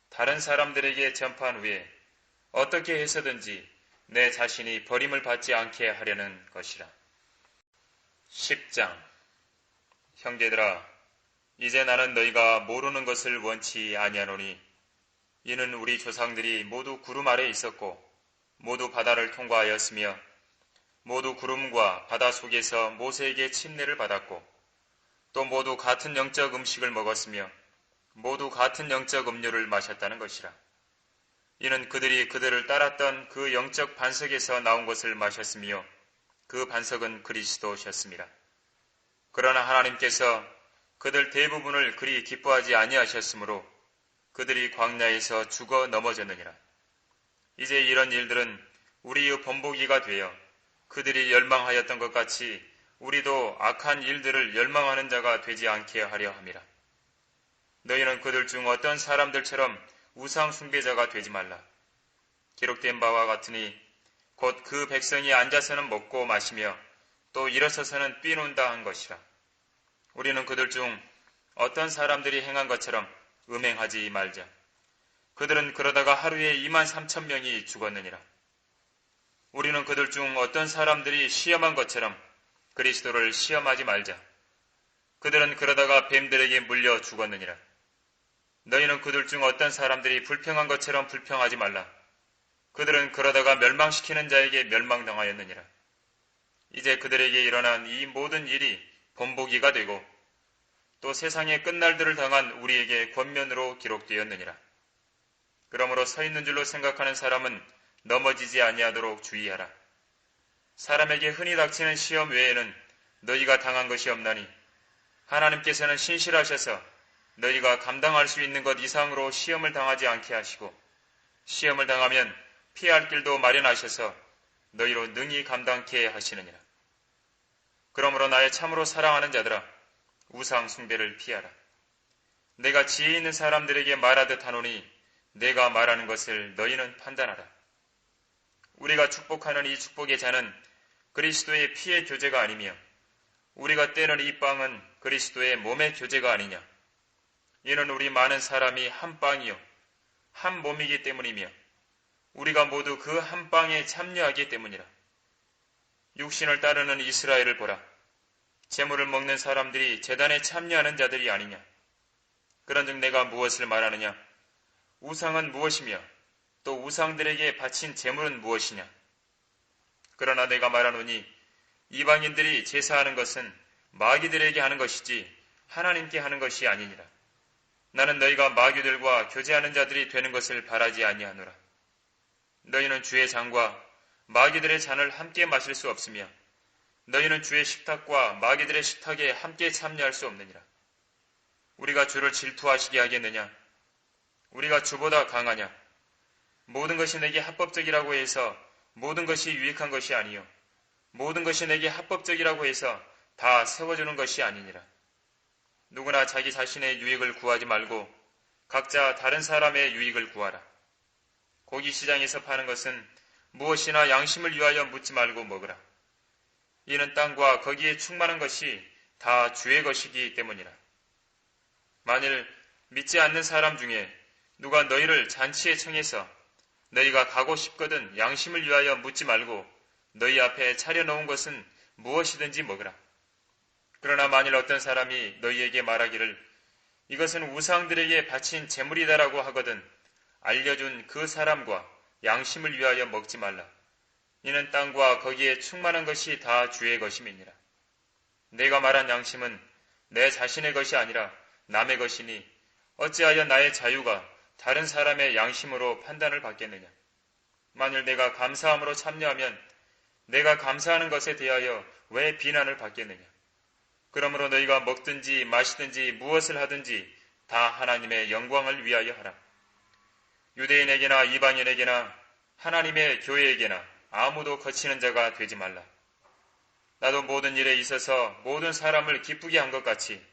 다른 사람들에게 전파한 후에 어떻게 해서든지 내 자신이 버림을 받지 않게 하려는 것이라. 10장. 형제들아, 이제 나는 너희가 모르는 것을 원치 아니하노니 이는 우리 조상들이 모두 구름 아래 있었고 모두 바다를 통과하였으며 모두 구름과 바다 속에서 모세에게 침례를 받았고 또 모두 같은 영적 음식을 먹었으며 모두 같은 영적 음료를 마셨다는 것이라. 이는 그들이 그들을 따랐던 그 영적 반석에서 나온 것을 마셨으며 그 반석은 그리스도셨습니다. 그러나 하나님께서 그들 대부분을 그리 기뻐하지 아니하셨으므로 그들이 광야에서 죽어 넘어졌느니라. 이제 이런 일들은 우리의 본보기가 되어 그들이 열망하였던 것 같이 우리도 악한 일들을 열망하는 자가 되지 않게 하려 함이라. 너희는 그들 중 어떤 사람들처럼 우상 숭배자가 되지 말라. 기록된 바와 같으니 곧 그 백성이 앉아서는 먹고 마시며 또 일어서서는 뛰논다 한 것이라. 우리는 그들 중 어떤 사람들이 행한 것처럼 음행하지 말자. 그들은 그러다가 하루에 23,000명이 죽었느니라. 우리는 그들 중 어떤 사람들이 시험한 것처럼 그리스도를 시험하지 말자. 그들은 그러다가 뱀들에게 물려 죽었느니라. 너희는 그들 중 어떤 사람들이 불평한 것처럼 불평하지 말라. 그들은 그러다가 멸망시키는 자에게 멸망당하였느니라. 이제 그들에게 일어난 이 모든 일이 본보기가 되고 또 세상의 끝날들을 당한 우리에게 권면으로 기록되었느니라. 그러므로 서 있는 줄로 생각하는 사람은 넘어지지 아니하도록 주의하라. 사람에게 흔히 닥치는 시험 외에는 너희가 당한 것이 없나니 하나님께서는 신실하셔서 너희가 감당할 수 있는 것 이상으로 시험을 당하지 않게 하시고 시험을 당하면 피할 길도 마련하셔서 너희로 능히 감당케 하시느니라. 그러므로 나의 참으로 사랑하는 자들아, 우상 숭배를 피하라. 내가 지혜 있는 사람들에게 말하듯 하노니 내가 말하는 것을 너희는 판단하라. 우리가 축복하는 이 축복의 잔은 그리스도의 피의 교제가 아니며 우리가 떼는 이 빵은 그리스도의 몸의 교제가 아니냐. 이는 우리 많은 사람이 한 빵이요 한 몸이기 때문이며 우리가 모두 그 한 빵에 참여하기 때문이라. 육신을 따르는 이스라엘을 보라. 제물을 먹는 사람들이 제단에 참여하는 자들이 아니냐. 그런즉 내가 무엇을 말하느냐. 우상은 무엇이며 또 우상들에게 바친 제물은 무엇이냐. 그러나 내가 말하노니 이방인들이 제사하는 것은 마귀들에게 하는 것이지 하나님께 하는 것이 아니니라. 나는 너희가 마귀들과 교제하는 자들이 되는 것을 바라지 아니하노라. 너희는 주의 잔과 마귀들의 잔을 함께 마실 수 없으며 너희는 주의 식탁과 마귀들의 식탁에 함께 참여할 수 없느니라. 우리가 주를 질투하시게 하겠느냐? 우리가 주보다 강하냐? 모든 것이 내게 합법적이라고 해서 모든 것이 유익한 것이 아니요 모든 것이 내게 합법적이라고 해서 다 세워주는 것이 아니니라. 누구나 자기 자신의 유익을 구하지 말고 각자 다른 사람의 유익을 구하라. 고기 시장에서 파는 것은 무엇이나 양심을 위하여 묻지 말고 먹으라. 이는 땅과 거기에 충만한 것이 다 주의 것이기 때문이라. 만일 믿지 않는 사람 중에 누가 너희를 잔치에 청해서 너희가 가고 싶거든 양심을 위하여 묻지 말고 너희 앞에 차려놓은 것은 무엇이든지 먹으라. 그러나 만일 어떤 사람이 너희에게 말하기를 이것은 우상들에게 바친 제물이다라고 하거든 알려준 그 사람과 양심을 위하여 먹지 말라. 이는 땅과 거기에 충만한 것이 다 주의 것임이니라. 내가 말한 양심은 내 자신의 것이 아니라 남의 것이니 어찌하여 나의 자유가 다른 사람의 양심으로 판단을 받겠느냐. 만일 내가 감사함으로 참여하면 내가 감사하는 것에 대하여 왜 비난을 받겠느냐. 그러므로 너희가 먹든지 마시든지 무엇을 하든지 다 하나님의 영광을 위하여 하라. 유대인에게나 이방인에게나 하나님의 교회에게나 아무도 거치는 자가 되지 말라. 나도 모든 일에 있어서 모든 사람을 기쁘게 한 것 같이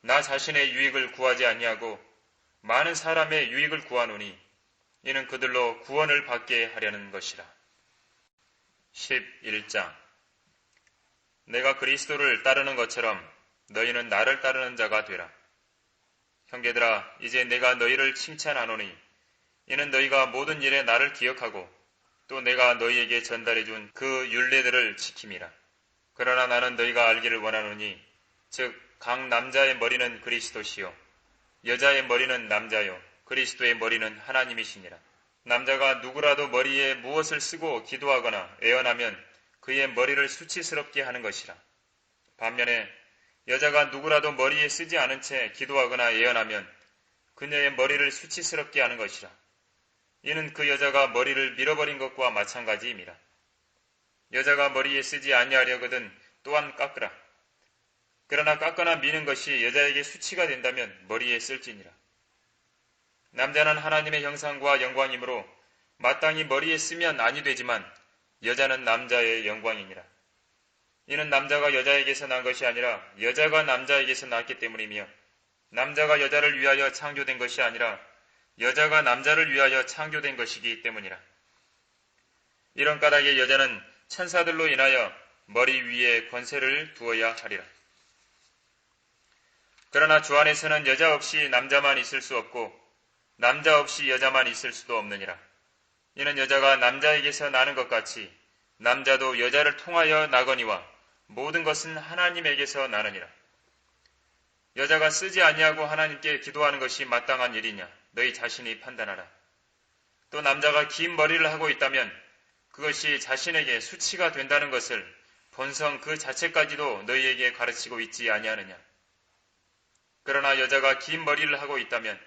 나 자신의 유익을 구하지 아니하고 많은 사람의 유익을 구하노니 이는 그들로 구원을 받게 하려는 것이라. 11장. 내가 그리스도를 따르는 것처럼 너희는 나를 따르는 자가 되라. 형제들아, 이제 내가 너희를 칭찬하노니 이는 너희가 모든 일에 나를 기억하고 또 내가 너희에게 전달해준 그 율례들을 지킴이라. 그러나 나는 너희가 알기를 원하노니 즉 각 남자의 머리는 그리스도시요 여자의 머리는 남자요 그리스도의 머리는 하나님이시니라. 남자가 누구라도 머리에 무엇을 쓰고 기도하거나 애언하면 그의 머리를 수치스럽게 하는 것이라. 반면에 여자가 누구라도 머리에 쓰지 않은 채 기도하거나 애언하면 그녀의 머리를 수치스럽게 하는 것이라. 이는 그 여자가 머리를 밀어버린 것과 마찬가지임이라. 여자가 머리에 쓰지 아니하려거든 또한 깎으라. 그러나 깎거나 미는 것이 여자에게 수치가 된다면 머리에 쓸지니라. 남자는 하나님의 형상과 영광이므로 마땅히 머리에 쓰면 아니 되지만 여자는 남자의 영광이니라. 이는 남자가 여자에게서 난 것이 아니라 여자가 남자에게서 났기 때문이며 남자가 여자를 위하여 창조된 것이 아니라 여자가 남자를 위하여 창조된 것이기 때문이라. 이런 까닭에 여자는 천사들로 인하여 머리 위에 권세를 두어야 하리라. 그러나 주 안에서는 여자 없이 남자만 있을 수 없고 남자 없이 여자만 있을 수도 없느니라. 이는 여자가 남자에게서 나는 것 같이 남자도 여자를 통하여 나거니와 모든 것은 하나님에게서 나느니라. 여자가 쓰지 아니하고 하나님께 기도하는 것이 마땅한 일이냐 너희 자신이 판단하라. 또 남자가 긴 머리를 하고 있다면 그것이 자신에게 수치가 된다는 것을 본성 그 자체까지도 너희에게 가르치고 있지 아니하느냐. 그러나 여자가 긴 머리를 하고 있다면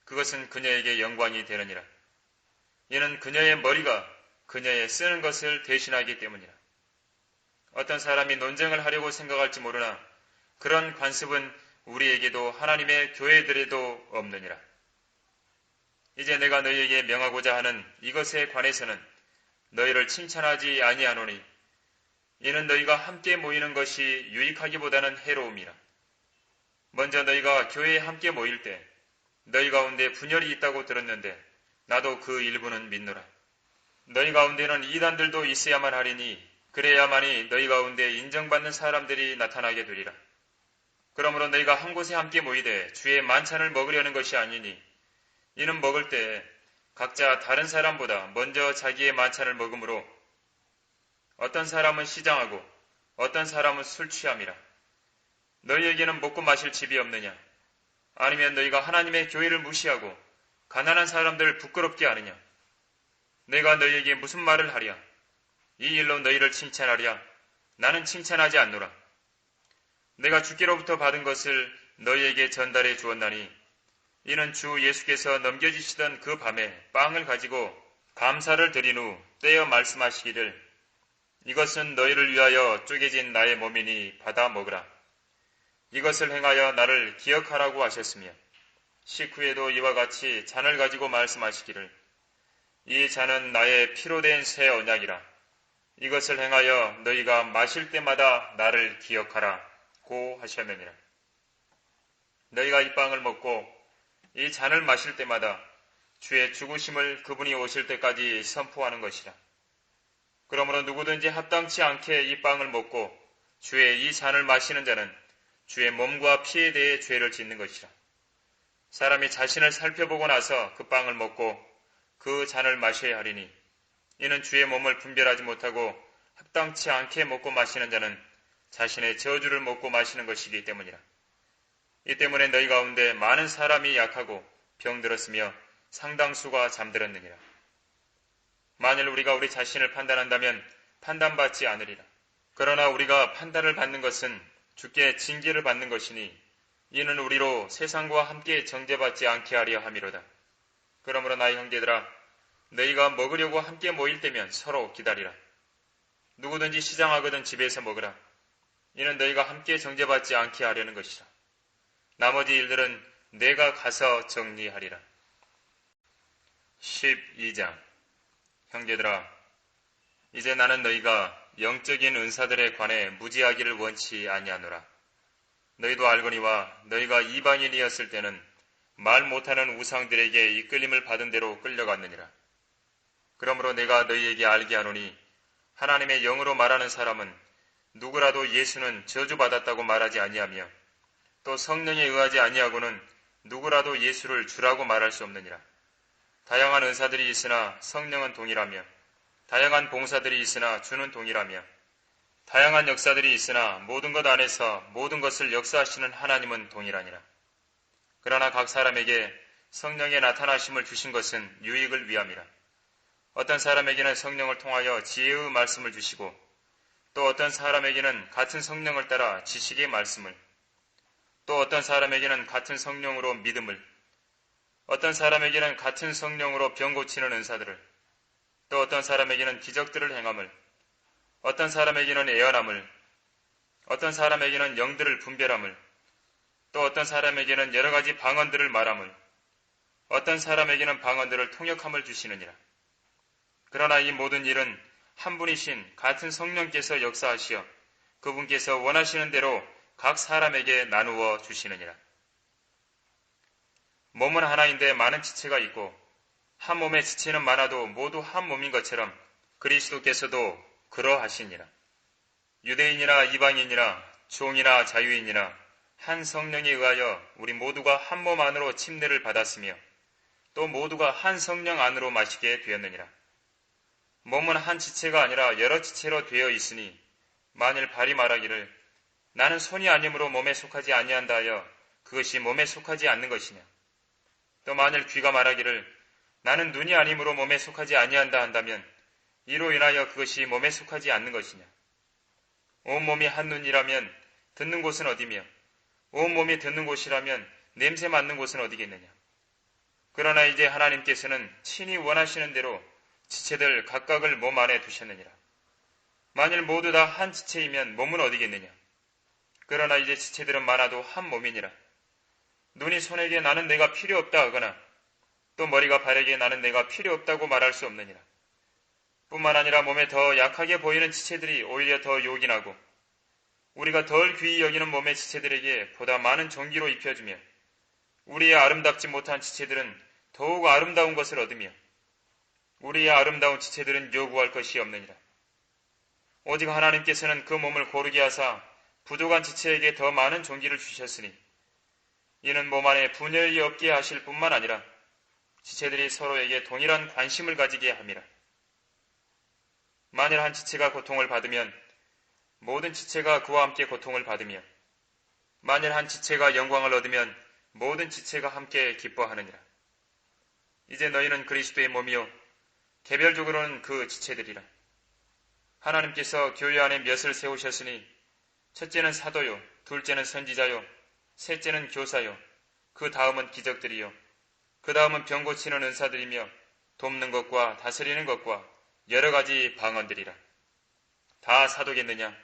그것은 그녀에게 영광이 되느니라. 이는 그녀의 머리가 그녀의 쓰는 것을 대신하기 때문이라. 어떤 사람이 논쟁을 하려고 생각할지 모르나 그런 관습은 우리에게도 하나님의 교회들에도 없느니라. 이제 내가 너희에게 명하고자 하는 이것에 관해서는 너희를 칭찬하지 아니하노니 이는 너희가 함께 모이는 것이 유익하기보다는 해로움이라. 먼저 너희가 교회에 함께 모일 때 너희 가운데 분열이 있다고 들었는데 나도 그 일부는 믿노라. 너희 가운데는 이단들도 있어야만 하리니 그래야만이 너희 가운데 인정받는 사람들이 나타나게 되리라. 그러므로 너희가 한 곳에 함께 모이되 주의 만찬을 먹으려는 것이 아니니 이는 먹을 때 각자 다른 사람보다 먼저 자기의 만찬을 먹으므로 어떤 사람은 시장하고 어떤 사람은 술 취함이라. 너희에게는 먹고 마실 집이 없느냐? 아니면 너희가 하나님의 교회를 무시하고 가난한 사람들을 부끄럽게 하느냐? 내가 너희에게 무슨 말을 하랴? 이 일로 너희를 칭찬하랴? 나는 칭찬하지 않노라. 내가 주께로부터 받은 것을 너희에게 전달해 주었나니 이는 주 예수께서 넘겨주시던 그 밤에 빵을 가지고 감사를 드린 후 떼어 말씀하시기를 이것은 너희를 위하여 쪼개진 나의 몸이니 받아 먹으라. 이것을 행하여 나를 기억하라고 하셨으며 식후에도 이와 같이 잔을 가지고 말씀하시기를 이 잔은 나의 피로 된 새 언약이라. 이것을 행하여 너희가 마실 때마다 나를 기억하라고 하셨느니라. 너희가 이 빵을 먹고 이 잔을 마실 때마다 주의 죽으심을 그분이 오실 때까지 선포하는 것이라. 그러므로 누구든지 합당치 않게 이 빵을 먹고 주의 이 잔을 마시는 자는 주의 몸과 피에 대해 죄를 짓는 것이라. 사람이 자신을 살펴보고 나서 그 빵을 먹고 그 잔을 마셔야 하리니 이는 주의 몸을 분별하지 못하고 합당치 않게 먹고 마시는 자는 자신의 저주를 먹고 마시는 것이기 때문이라. 이 때문에 너희 가운데 많은 사람이 약하고 병들었으며 상당수가 잠들었느니라. 만일 우리가 우리 자신을 판단한다면 판단받지 않으리라. 그러나 우리가 판단을 받는 것은 주께 징계를 받는 것이니 이는 우리로 세상과 함께 정죄받지 않게 하려 함이로다. 그러므로 나의 형제들아 너희가 먹으려고 함께 모일 때면 서로 기다리라. 누구든지 시장하거든 집에서 먹으라. 이는 너희가 함께 정죄받지 않게 하려는 것이라. 나머지 일들은 내가 가서 정리하리라. 12장 형제들아 이제 나는 너희가 영적인 은사들에 관해 무지하기를 원치 아니하노라. 너희도 알거니와 너희가 이방인이었을 때는 말 못하는 우상들에게 이끌림을 받은 대로 끌려갔느니라. 그러므로 내가 너희에게 알게 하노니 하나님의 영으로 말하는 사람은 누구라도 예수는 저주받았다고 말하지 아니하며 또 성령에 의하지 아니하고는 누구라도 예수를 주라고 말할 수 없느니라. 다양한 은사들이 있으나 성령은 동일하며 다양한 봉사들이 있으나 주는 동일하며 다양한 역사들이 있으나 모든 것 안에서 모든 것을 역사하시는 하나님은 동일하니라. 그러나 각 사람에게 성령의 나타나심을 주신 것은 유익을 위함이라. 어떤 사람에게는 성령을 통하여 지혜의 말씀을 주시고 또 어떤 사람에게는 같은 성령을 따라 지식의 말씀을 또 어떤 사람에게는 같은 성령으로 믿음을 어떤 사람에게는 같은 성령으로 병 고치는 은사들을 또 어떤 사람에게는 기적들을 행함을 어떤 사람에게는 애언함을 어떤 사람에게는 영들을 분별함을 또 어떤 사람에게는 여러 가지 방언들을 말함을 어떤 사람에게는 방언들을 통역함을 주시느니라. 그러나 이 모든 일은 한 분이신 같은 성령께서 역사하시어 그분께서 원하시는 대로 각 사람에게 나누어 주시느니라. 몸은 하나인데 많은 지체가 있고 한 몸의 지체는 많아도 모두 한 몸인 것처럼 그리스도께서도 그러하시니라. 유대인이나 이방인이나 종이나 자유인이나 한 성령에 의하여 우리 모두가 한 몸 안으로 침례를 받았으며 또 모두가 한 성령 안으로 마시게 되었느니라. 몸은 한 지체가 아니라 여러 지체로 되어 있으니 만일 발이 말하기를 나는 손이 아니므로 몸에 속하지 아니한다 하여 그것이 몸에 속하지 않는 것이냐. 또 만일 귀가 말하기를 나는 눈이 아니므로 몸에 속하지 아니한다 한다면 이로 인하여 그것이 몸에 속하지 않는 것이냐. 온 몸이 한 눈이라면 듣는 곳은 어디며 온 몸이 듣는 곳이라면 냄새 맡는 곳은 어디겠느냐. 그러나 이제 하나님께서는 친히 원하시는 대로 지체들 각각을 몸 안에 두셨느니라. 만일 모두 다 한 지체이면 몸은 어디겠느냐. 그러나 이제 지체들은 많아도 한 몸이니라. 눈이 손에게 나는 내가 필요 없다 하거나 또 머리가 발에게 나는 내가 필요 없다고 말할 수 없느니라. 뿐만 아니라 몸에 더 약하게 보이는 지체들이 오히려 더 요긴하고 우리가 덜 귀히 여기는 몸의 지체들에게 보다 많은 존귀로 입혀주며 우리의 아름답지 못한 지체들은 더욱 아름다운 것을 얻으며 우리의 아름다운 지체들은 요구할 것이 없느니라. 오직 하나님께서는 그 몸을 고르게 하사 부족한 지체에게 더 많은 존귀를 주셨으니 이는 몸 안에 분열이 없게 하실 뿐만 아니라 지체들이 서로에게 동일한 관심을 가지게 함이라. 만일 한 지체가 고통을 받으면 모든 지체가 그와 함께 고통을 받으며 만일 한 지체가 영광을 얻으면 모든 지체가 함께 기뻐하느니라. 이제 너희는 그리스도의 몸이요 개별적으로는 그 지체들이라. 하나님께서 교회 안에 몇을 세우셨으니 첫째는 사도요, 둘째는 선지자요, 셋째는 교사요, 그 다음은 기적들이요, 그 다음은 병 고치는 은사들이며 돕는 것과 다스리는 것과 여러 가지 방언들이라. 다 사도겠느냐?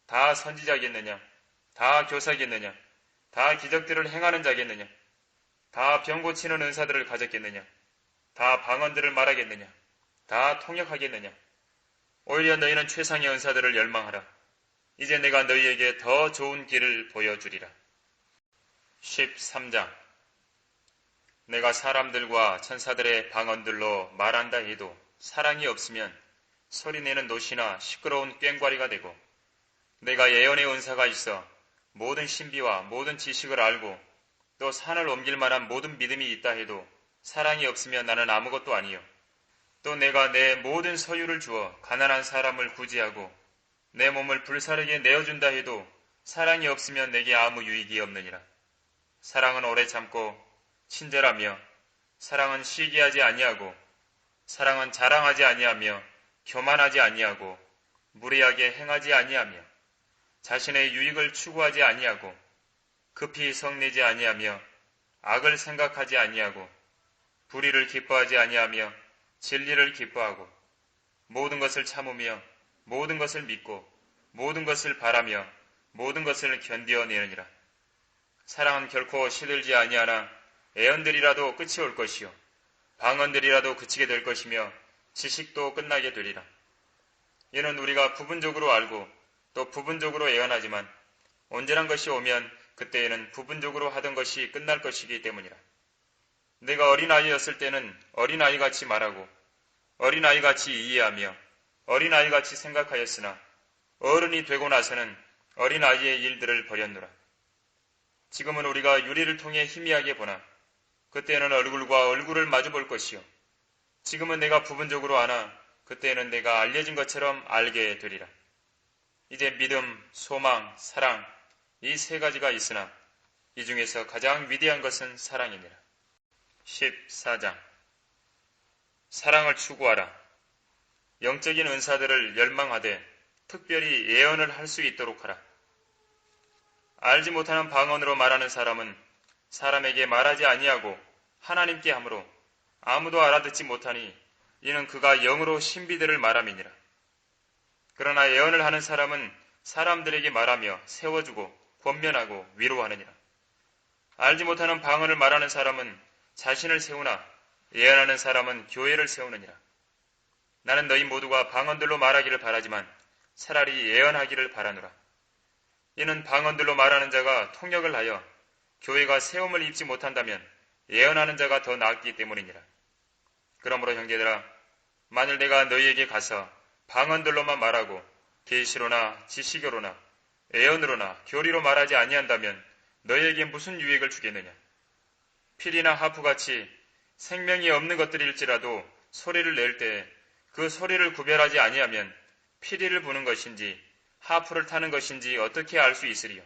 다 선지자겠느냐? 다 교사겠느냐? 다 기적들을 행하는 자겠느냐? 다 병 고치는 은사들을 가졌겠느냐? 다 방언들을 말하겠느냐? 다 통역하겠느냐? 오히려 너희는 최상의 은사들을 열망하라. 이제 내가 너희에게 더 좋은 길을 보여주리라. 13장. 내가 사람들과 천사들의 방언들로 말한다 해도 사랑이 없으면 소리내는 노시나 시끄러운 꽹과리가 되고 내가 예언의 은사가 있어 모든 신비와 모든 지식을 알고 또 산을 옮길 만한 모든 믿음이 있다 해도 사랑이 없으면 나는 아무것도 아니요. 또 내가 내 모든 소유를 주어 가난한 사람을 구제하고 내 몸을 불사르게 내어준다 해도 사랑이 없으면 내게 아무 유익이 없느니라. 사랑은 오래 참고 친절하며 사랑은 시기하지 아니하고 사랑은 자랑하지 아니하며 교만하지 아니하고 무례하게 행하지 아니하며 자신의 유익을 추구하지 아니하고 급히 성내지 아니하며 악을 생각하지 아니하고 불의를 기뻐하지 아니하며 진리를 기뻐하고 모든 것을 참으며 모든 것을 믿고 모든 것을 바라며 모든 것을 견디어내느니라. 사랑은 결코 시들지 아니하나 애언들이라도 끝이 올 것이요 방언들이라도 그치게 될 것이며 지식도 끝나게 되리라. 이는 우리가 부분적으로 알고 또 부분적으로 애언하지만 온전한 것이 오면 그때에는 부분적으로 하던 것이 끝날 것이기 때문이라. 내가 어린아이였을 때는 어린아이같이 말하고 어린아이같이 이해하며 어린아이같이 생각하였으나 어른이 되고 나서는 어린아이의 일들을 버렸노라. 지금은 우리가 유리를 통해 희미하게 보나 그때는 얼굴과 얼굴을 마주 볼 것이요. 지금은 내가 부분적으로 아나 그때는 내가 알려진 것처럼 알게 되리라. 이제 믿음, 소망, 사랑 이 세 가지가 있으나 이 중에서 가장 위대한 것은 사랑이니라. 14장. 사랑을 추구하라. 영적인 은사들을 열망하되 특별히 예언을 할 수 있도록 하라. 알지 못하는 방언으로 말하는 사람은 사람에게 말하지 아니하고 하나님께 하므로 아무도 알아듣지 못하니 이는 그가 영으로 신비들을 말함이니라. 그러나 예언을 하는 사람은 사람들에게 말하며 세워주고 권면하고 위로하느니라. 알지 못하는 방언을 말하는 사람은 자신을 세우나 예언하는 사람은 교회를 세우느니라. 나는 너희 모두가 방언들로 말하기를 바라지만 차라리 예언하기를 바라노라. 이는 방언들로 말하는 자가 통역을 하여 교회가 세움을 입지 못한다면 예언하는 자가 더 나았기 때문이니라. 그러므로 형제들아, 만일 내가 너희에게 가서 방언들로만 말하고 계시로나 지식으로나 예언으로나 교리로 말하지 아니한다면 너희에게 무슨 유익을 주겠느냐. 필이나 하프같이 생명이 없는 것들일지라도 소리를 낼 때 그 소리를 구별하지 아니하면 피리를 부는 것인지 하프를 타는 것인지 어떻게 알 수 있으리요.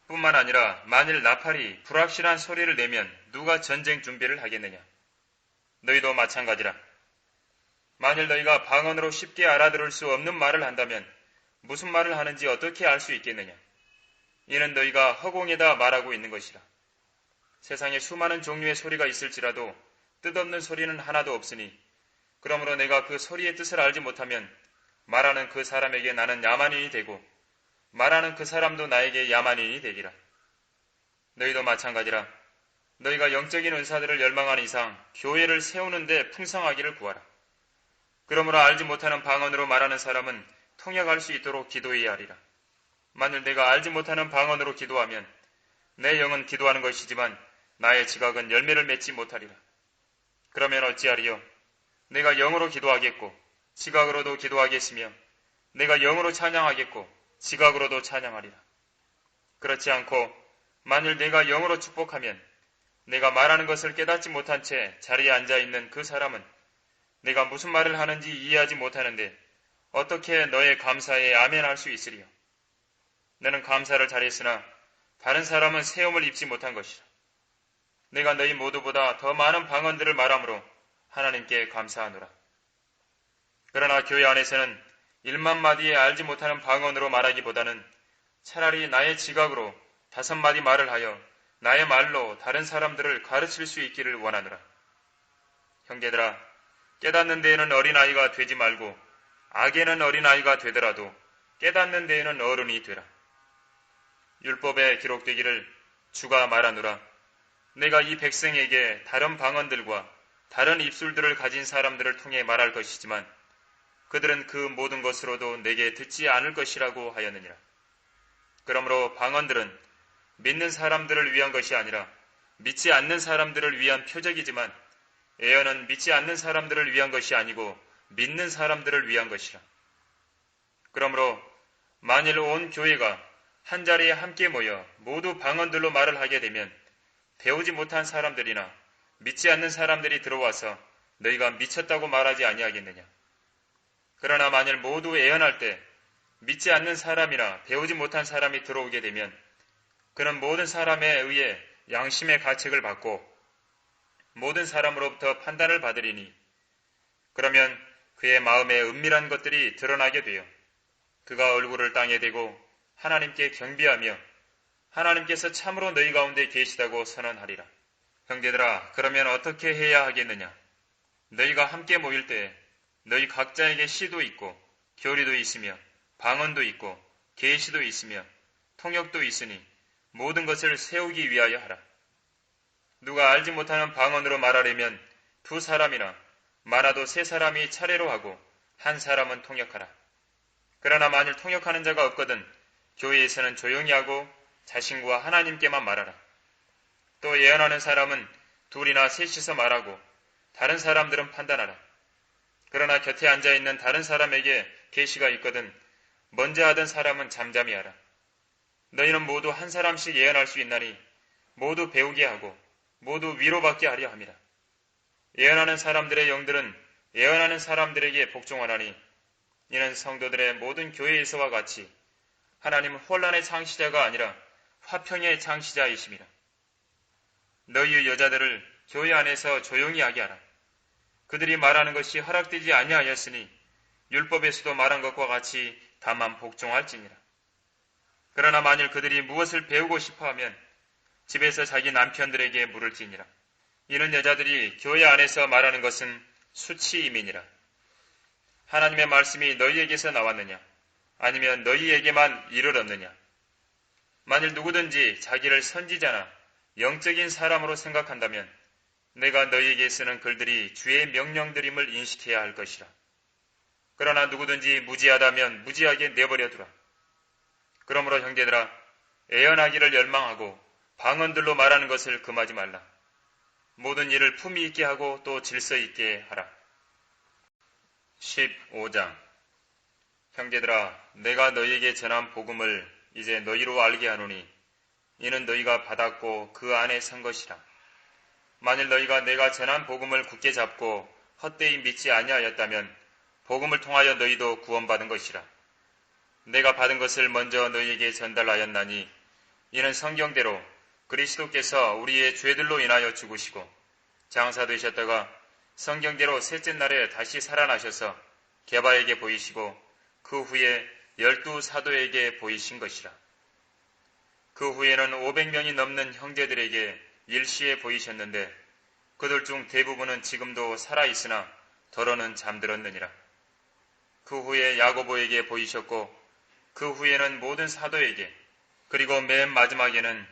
뿐만 아니라 만일 나팔이 불확실한 소리를 내면 누가 전쟁 준비를 하겠느냐. 너희도 마찬가지라. 만일 너희가 방언으로 쉽게 알아들을 수 없는 말을 한다면 무슨 말을 하는지 어떻게 알 수 있겠느냐. 이는 너희가 허공에다 말하고 있는 것이라. 세상에 수많은 종류의 소리가 있을지라도 뜻없는 소리는 하나도 없으니 그러므로 내가 그 소리의 뜻을 알지 못하면 말하는 그 사람에게 나는 야만인이 되고 말하는 그 사람도 나에게 야만인이 되리라. 너희도 마찬가지라. 너희가 영적인 은사들을 열망하는 이상 교회를 세우는 데 풍성하기를 구하라. 그러므로 알지 못하는 방언으로 말하는 사람은 통역할 수 있도록 기도해야 하리라. 만일 내가 알지 못하는 방언으로 기도하면 내 영은 기도하는 것이지만 나의 지각은 열매를 맺지 못하리라. 그러면 어찌하리요? 내가 영으로 기도하겠고 지각으로도 기도하겠으며 내가 영으로 찬양하겠고 지각으로도 찬양하리라. 그렇지 않고 만일 내가 영으로 축복하면 내가 말하는 것을 깨닫지 못한 채 자리에 앉아있는 그 사람은 내가 무슨 말을 하는지 이해하지 못하는데 어떻게 너의 감사에 아멘할 수 있으리요? 너는 감사를 잘했으나 다른 사람은 세움을 입지 못한 것이라. 내가 너희 모두보다 더 많은 방언들을 말함으로 하나님께 감사하노라. 그러나 교회 안에서는 1만 마디에 알지 못하는 방언으로 말하기보다는 차라리 나의 지각으로 5마디 말을 하여 나의 말로 다른 사람들을 가르칠 수 있기를 원하노라. 형제들아, 깨닫는 데에는 어린아이가 되지 말고 악에는 어린아이가 되더라도 깨닫는 데에는 어른이 되라. 율법에 기록되기를 주가 말하노라. 내가 이 백성에게 다른 방언들과 다른 입술들을 가진 사람들을 통해 말할 것이지만 그들은 그 모든 것으로도 내게 듣지 않을 것이라고 하였느니라. 그러므로 방언들은 믿는 사람들을 위한 것이 아니라 믿지 않는 사람들을 위한 표적이지만 예언은 믿지 않는 사람들을 위한 것이 아니고 믿는 사람들을 위한 것이라. 그러므로 만일 온 교회가 한 자리에 함께 모여 모두 방언들로 말을 하게 되면 배우지 못한 사람들이나 믿지 않는 사람들이 들어와서 너희가 미쳤다고 말하지 아니하겠느냐. 그러나 만일 모두 예언할 때 믿지 않는 사람이나 배우지 못한 사람이 들어오게 되면 그는 모든 사람에 의해 양심의 가책을 받고 모든 사람으로부터 판단을 받으리니 그러면 그의 마음에 은밀한 것들이 드러나게 되어 그가 얼굴을 땅에 대고 하나님께 경배하며 하나님께서 참으로 너희 가운데 계시다고 선언하리라. 형제들아, 그러면 어떻게 해야 하겠느냐? 너희가 함께 모일 때 너희 각자에게 시도 있고 교리도 있으며 방언도 있고 계시도 있으며 통역도 있으니 모든 것을 세우기 위하여 하라. 누가 알지 못하는 방언으로 말하려면 2사람이나 많아도 3사람이 차례로 하고 1사람은 통역하라. 그러나 만일 통역하는 자가 없거든 교회에서는 조용히 하고 자신과 하나님께만 말하라. 또 예언하는 사람은 2이나 3이서 말하고 다른 사람들은 판단하라. 그러나 곁에 앉아있는 다른 사람에게 계시가 있거든 먼저 하던 사람은 잠잠히 하라. 너희는 모두 1사람씩 예언할 수 있나니 모두 배우게 하고 모두 위로받게 하려 함이라. 예언하는 사람들의 영들은 예언하는 사람들에게 복종하나니 이는 성도들의 모든 교회에서와 같이 하나님은 혼란의 창시자가 아니라 화평의 창시자이심이라. 너희의 여자들을 교회 안에서 조용히 하게 하라. 그들이 말하는 것이 허락되지 아니하였으니 율법에서도 말한 것과 같이 다만 복종할지니라. 그러나 만일 그들이 무엇을 배우고 싶어하면 집에서 자기 남편들에게 물을지니라. 이는 여자들이 교회 안에서 말하는 것은 수치임이니라. 하나님의 말씀이 너희에게서 나왔느냐? 아니면 너희에게만 이르렀느냐? 만일 누구든지 자기를 선지자나 영적인 사람으로 생각한다면 내가 너희에게 쓰는 글들이 주의 명령들임을 인식해야 할 것이라. 그러나 누구든지 무지하다면 무지하게 내버려 두라. 그러므로 형제들아, 애언하기를 열망하고 방언들로 말하는 것을 금하지 말라. 모든 일을 품위 있게 하고 또 질서 있게 하라. 15장. 형제들아, 내가 너희에게 전한 복음을 이제 너희로 알게 하노니 이는 너희가 받았고 그 안에 선 것이라. 만일 너희가 내가 전한 복음을 굳게 잡고 헛되이 믿지 아니하였다면 복음을 통하여 너희도 구원받은 것이라. 내가 받은 것을 먼저 너희에게 전달하였나니 이는 성경대로 그리스도께서 우리의 죄들로 인하여 죽으시고 장사되셨다가 성경대로 셋째 날에 다시 살아나셔서 게바에게 보이시고 그 후에 12 사도에게 보이신 것이라. 그 후에는 500명이 넘는 형제들에게 일시에 보이셨는데 그들 중 대부분은 지금도 살아있으나 더러는 잠들었느니라. 그 후에 야고보에게 보이셨고 그 후에는 모든 사도에게 그리고 맨 마지막에는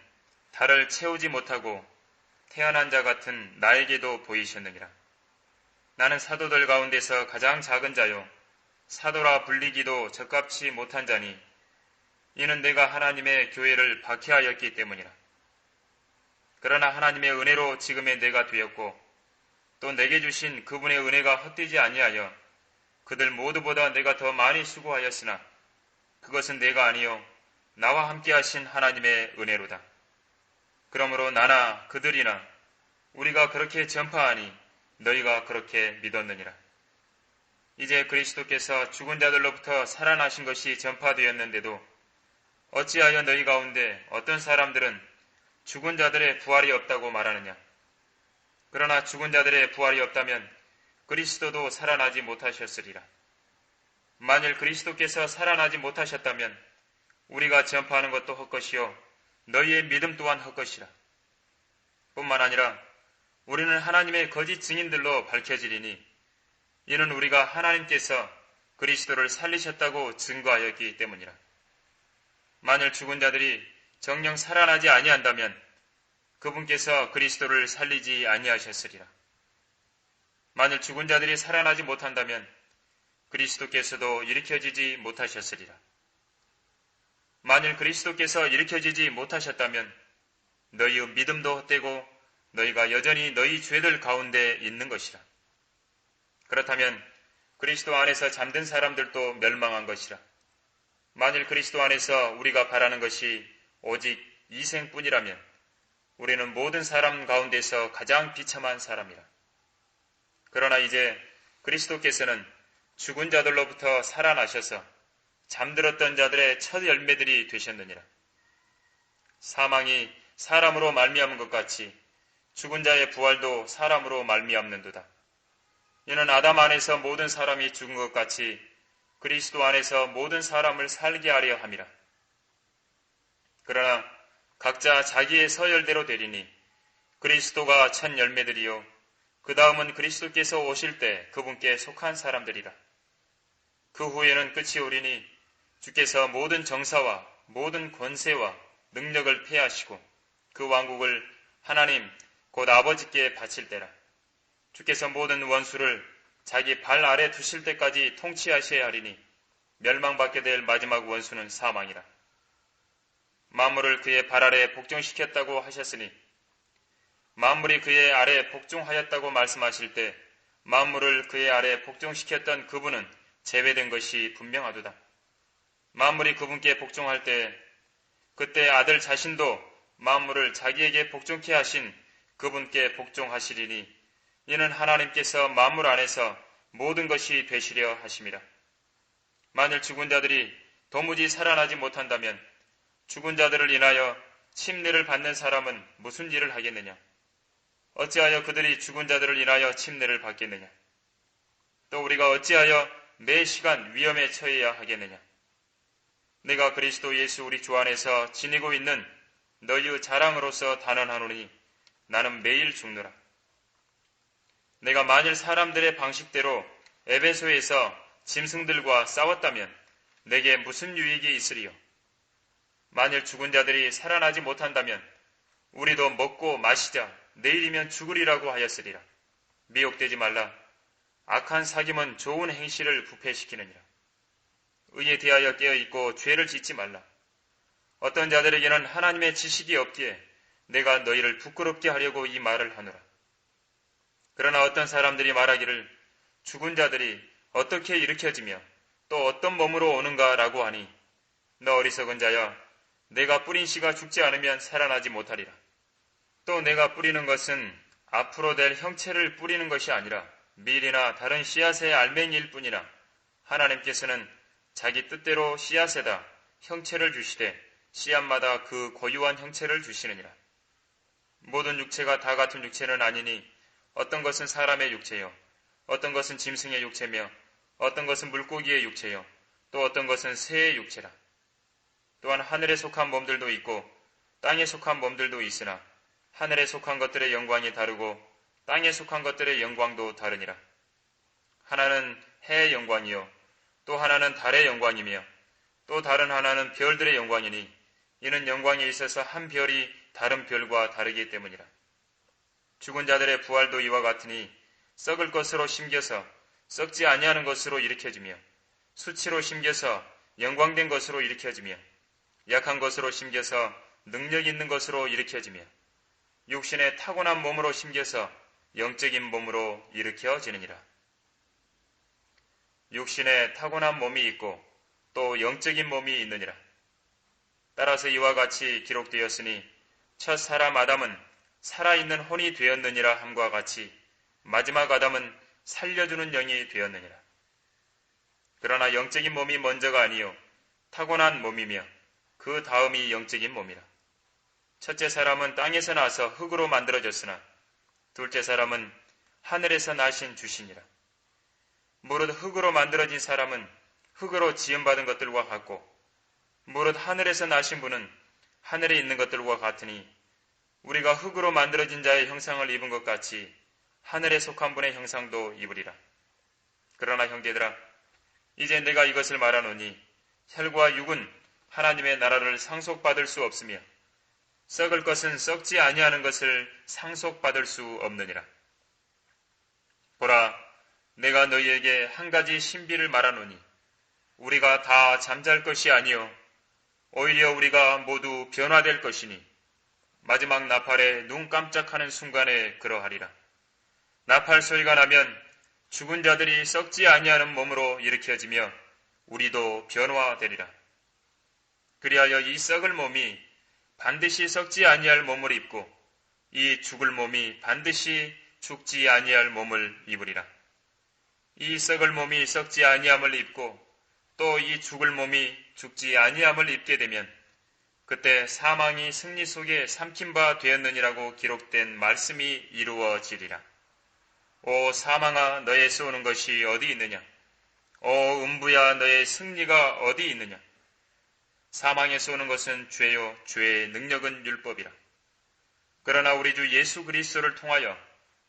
달을 채우지 못하고 태어난 자 같은 나에게도 보이셨느니라. 나는 사도들 가운데서 가장 작은 자요 사도라 불리기도 적합치 못한 자니 이는 내가 하나님의 교회를 박해하였기 때문이라. 그러나 하나님의 은혜로 지금의 내가 되었고 또 내게 주신 그분의 은혜가 헛되지 아니하여 그들 모두보다 내가 더 많이 수고하였으나 그것은 내가 아니요 나와 함께 하신 하나님의 은혜로다. 그러므로 나나 그들이나 우리가 그렇게 전파하니 너희가 그렇게 믿었느니라. 이제 그리스도께서 죽은 자들로부터 살아나신 것이 전파되었는데도 어찌하여 너희 가운데 어떤 사람들은 죽은 자들의 부활이 없다고 말하느냐. 그러나 죽은 자들의 부활이 없다면 그리스도도 살아나지 못하셨으리라. 만일 그리스도께서 살아나지 못하셨다면 우리가 전파하는 것도 헛것이요 너희의 믿음 또한 헛것이라. 뿐만 아니라 우리는 하나님의 거짓 증인들로 밝혀지리니 이는 우리가 하나님께서 그리스도를 살리셨다고 증거하였기 때문이라. 만일 죽은 자들이 정녕 살아나지 아니한다면 그분께서 그리스도를 살리지 아니하셨으리라. 만일 죽은 자들이 살아나지 못한다면 그리스도께서도 일으켜지지 못하셨으리라. 만일 그리스도께서 일으켜지지 못하셨다면 너희의 믿음도 헛되고 너희가 여전히 너희 죄들 가운데 있는 것이라. 그렇다면 그리스도 안에서 잠든 사람들도 멸망한 것이라. 만일 그리스도 안에서 우리가 바라는 것이 오직 이 생뿐이라면 우리는 모든 사람 가운데서 가장 비참한 사람이라. 그러나 이제 그리스도께서는 죽은 자들로부터 살아나셔서 잠들었던 자들의 첫 열매들이 되셨느니라. 사망이 사람으로 말미암은 것 같이 죽은 자의 부활도 사람으로 말미암는도다. 이는 아담 안에서 모든 사람이 죽은 것 같이 그리스도 안에서 모든 사람을 살게 하려 함이라. 그러나 각자 자기의 서열대로 되리니 그리스도가 첫 열매들이요 그 다음은 그리스도께서 오실 때 그분께 속한 사람들이라. 그 후에는 끝이 오리니 주께서 모든 정사와 모든 권세와 능력을 폐하시고 그 왕국을 하나님 곧 아버지께 바칠 때라. 주께서 모든 원수를 자기 발 아래 두실 때까지 통치하셔야 하리니 멸망받게 될 마지막 원수는 사망이라. 만물을 그의 발 아래 복종시켰다고 하셨으니 만물이 그의 아래 복종하였다고 말씀하실 때 만물을 그의 아래 복종시켰던 그분은 제외된 것이 분명하도다. 만물이 그분께 복종할 때 그때 아들 자신도 만물을 자기에게 복종케 하신 그분께 복종하시리니 이는 하나님께서 만물 안에서 모든 것이 되시려 하심이라. 만일 죽은 자들이 도무지 살아나지 못한다면 죽은 자들을 인하여 침례를 받는 사람은 무슨 일을 하겠느냐? 어찌하여 그들이 죽은 자들을 인하여 침례를 받겠느냐? 또 우리가 어찌하여 매 시간 위험에 처해야 하겠느냐? 내가 그리스도 예수 우리 주 안에서 지니고 있는 너희의 자랑으로서 단언하노니 나는 매일 죽노라. 내가 만일 사람들의 방식대로 에베소에서 짐승들과 싸웠다면 내게 무슨 유익이 있으리요? 만일 죽은 자들이 살아나지 못한다면 우리도 먹고 마시자 내일이면 죽으리라고 하였으리라. 미혹되지 말라. 악한 사귐은 좋은 행실을 부패시키느니라. 의에 대하여 깨어있고 죄를 짓지 말라. 어떤 자들에게는 하나님의 지식이 없기에 내가 너희를 부끄럽게 하려고 이 말을 하노라. 그러나 어떤 사람들이 말하기를 죽은 자들이 어떻게 일으켜지며 또 어떤 몸으로 오는가라고 하니 너 어리석은 자야 내가 뿌린 씨가 죽지 않으면 살아나지 못하리라. 또 내가 뿌리는 것은 앞으로 될 형체를 뿌리는 것이 아니라 밀이나 다른 씨앗의 알맹이일 뿐이나 하나님께서는 자기 뜻대로 씨앗에다 형체를 주시되 씨앗마다 그 고유한 형체를 주시느니라. 모든 육체가 다 같은 육체는 아니니 어떤 것은 사람의 육체요 어떤 것은 짐승의 육체며 어떤 것은 물고기의 육체요 또 어떤 것은 새의 육체라. 또한 하늘에 속한 몸들도 있고 땅에 속한 몸들도 있으나 하늘에 속한 것들의 영광이 다르고 땅에 속한 것들의 영광도 다르니라. 하나는 해의 영광이요 또 하나는 달의 영광이며 또 다른 하나는 별들의 영광이니 이는 영광에 있어서 한 별이 다른 별과 다르기 때문이라. 죽은 자들의 부활도 이와 같으니 썩을 것으로 심겨서 썩지 아니하는 것으로 일으켜지며 수치로 심겨서 영광된 것으로 일으켜지며 약한 것으로 심겨서 능력 있는 것으로 일으켜지며 육신의 타고난 몸으로 심겨서 영적인 몸으로 일으켜지느니라. 육신의 타고난 몸이 있고 또 영적인 몸이 있느니라. 따라서 이와 같이 기록되었으니 첫 사람 아담은 살아있는 혼이 되었느니라 함과 같이 마지막 아담은 살려주는 영이 되었느니라. 그러나 영적인 몸이 먼저가 아니요 타고난 몸이며 그 다음이 영적인 몸이라. 첫째 사람은 땅에서 나서 흙으로 만들어졌으나 둘째 사람은 하늘에서 나신 주시니라. 무릇 흙으로 만들어진 사람은 흙으로 지음받은 것들과 같고 무릇 하늘에서 나신 분은 하늘에 있는 것들과 같으니 우리가 흙으로 만들어진 자의 형상을 입은 것 같이 하늘에 속한 분의 형상도 입으리라. 그러나 형제들아, 이제 내가 이것을 말하노니 혈과 육은 하나님의 나라를 상속받을 수 없으며 썩을 것은 썩지 아니하는 것을 상속받을 수 없느니라. 보라, 내가 너희에게 한 가지 신비를 말하노니 우리가 다 잠잘 것이 아니요 오히려 우리가 모두 변화될 것이니 마지막 나팔에 눈 깜짝하는 순간에 그러하리라. 나팔 소리가 나면 죽은 자들이 썩지 아니하는 몸으로 일으켜지며 우리도 변화되리라. 그리하여 이 썩을 몸이 반드시 썩지 아니할 몸을 입고 이 죽을 몸이 반드시 죽지 아니할 몸을 입으리라. 이 썩을 몸이 썩지 아니함을 입고 또 이 죽을 몸이 죽지 아니함을 입게 되면 그때 사망이 승리 속에 삼킨 바 되었느니라고 기록된 말씀이 이루어지리라. 오 사망아, 너의 쏘는 것이 어디 있느냐? 오 음부야, 너의 승리가 어디 있느냐? 사망에 쏘는 것은 죄요, 죄의 능력은 율법이라. 그러나 우리 주 예수 그리스도를 통하여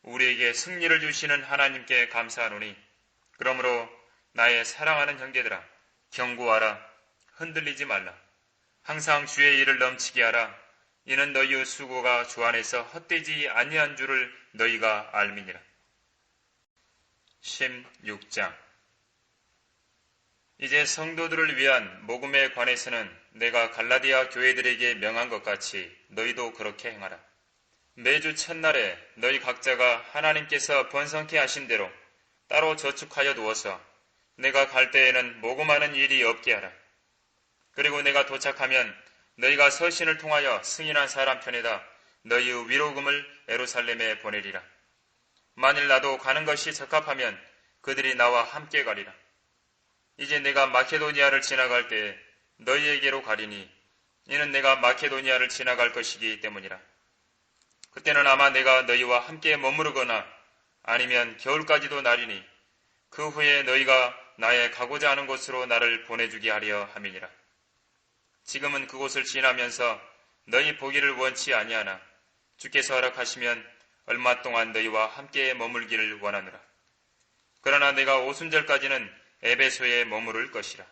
우리에게 승리를 주시는 하나님께 감사하노니 그러므로 나의 사랑하는 형제들아, 경고하라. 흔들리지 말라. 항상 주의 일을 넘치게 하라. 이는 너희의 수고가 주 안에서 헛되지 아니한 줄을 너희가 알미니라. 16장. 이제 성도들을 위한 복음에 관해서는 내가 갈라디아 교회들에게 명한 것 같이 너희도 그렇게 행하라. 매주 첫날에 너희 각자가 하나님께서 번성케 하신 대로 따로 저축하여 두어서 내가 갈 때에는 모금하는 일이 없게 하라. 그리고 내가 도착하면 너희가 서신을 통하여 승인한 사람 편에다 너희의 위로금을 예루살렘에 보내리라. 만일 나도 가는 것이 적합하면 그들이 나와 함께 가리라. 이제 내가 마케도니아를 지나갈 때에 너희에게로 가리니 이는 내가 마케도니아를 지나갈 것이기 때문이라. 그때는 아마 내가 너희와 함께 머무르거나 아니면 겨울까지도 나리니 그 후에 너희가 나의 가고자 하는 곳으로 나를 보내주게 하려 함이니라. 지금은 그곳을 지나면서 너희 보기를 원치 아니하나 주께서 허락하시면 얼마 동안 너희와 함께 머물기를 원하노라. 그러나 내가 오순절까지는 에베소에 머무를 것이라.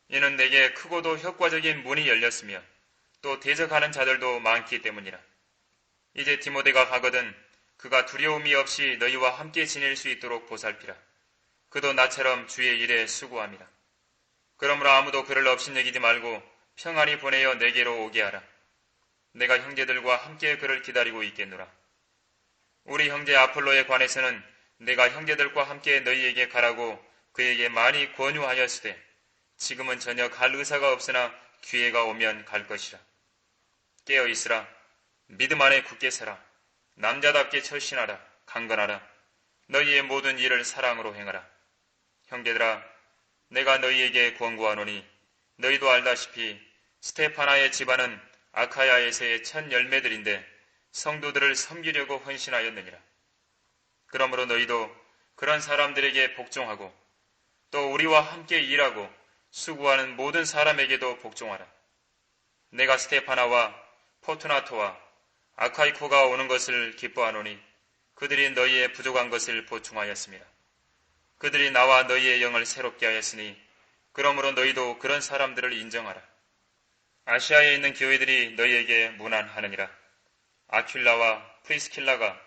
이는 내게 크고도 효과적인 문이 열렸으며 또 대적하는 자들도 많기 때문이라. 이제 디모데가 가거든 그가 두려움이 없이 너희와 함께 지낼 수 있도록 보살피라. 그도 나처럼 주의 일에 수고함이라. 그러므로 아무도 그를 업신여기지 말고 평안히 보내어 내게로 오게 하라. 내가 형제들과 함께 그를 기다리고 있겠노라. 우리 형제 아폴로에 관해서는 내가 형제들과 함께 너희에게 가라고 그에게 많이 권유하였으되 지금은 전혀 갈 의사가 없으나 기회가 오면 갈 것이라. 깨어 있으라. 믿음 안에 굳게 서라. 남자답게 철신하라. 강건하라. 너희의 모든 일을 사랑으로 행하라. 형제들아, 내가 너희에게 권고하노니 너희도 알다시피 스테파나의 집안은 아카야에서의 첫 열매들인데 성도들을 섬기려고 헌신하였느니라. 그러므로 너희도 그런 사람들에게 복종하고 또 우리와 함께 일하고 수고하는 모든 사람에게도 복종하라. 내가 스테파나와 포투나토와 아카이코가 오는 것을 기뻐하노니 그들이 너희의 부족한 것을 보충하였습니다. 그들이 나와 너희의 영을 새롭게 하였으니 그러므로 너희도 그런 사람들을 인정하라. 아시아에 있는 교회들이 너희에게 문안하느니라. 아큸라와 프리스킬라가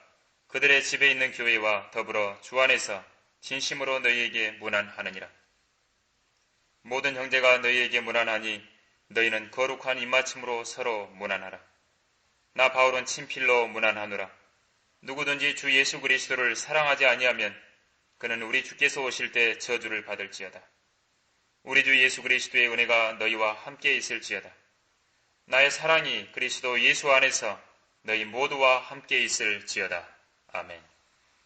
그들의 집에 있는 교회와 더불어 주 안에서 진심으로 너희에게 문안하느니라. 모든 형제가 너희에게 문안하니 너희는 거룩한 입맞춤으로 서로 문안하라. 나 바울은 친필로 문안하노라. 누구든지 주 예수 그리스도를 사랑하지 아니하면 그는 우리 주께서 오실 때 저주를 받을지어다. 우리 주 예수 그리스도의 은혜가 너희와 함께 있을지어다. 나의 사랑이 그리스도 예수 안에서 너희 모두와 함께 있을지어다. 아멘.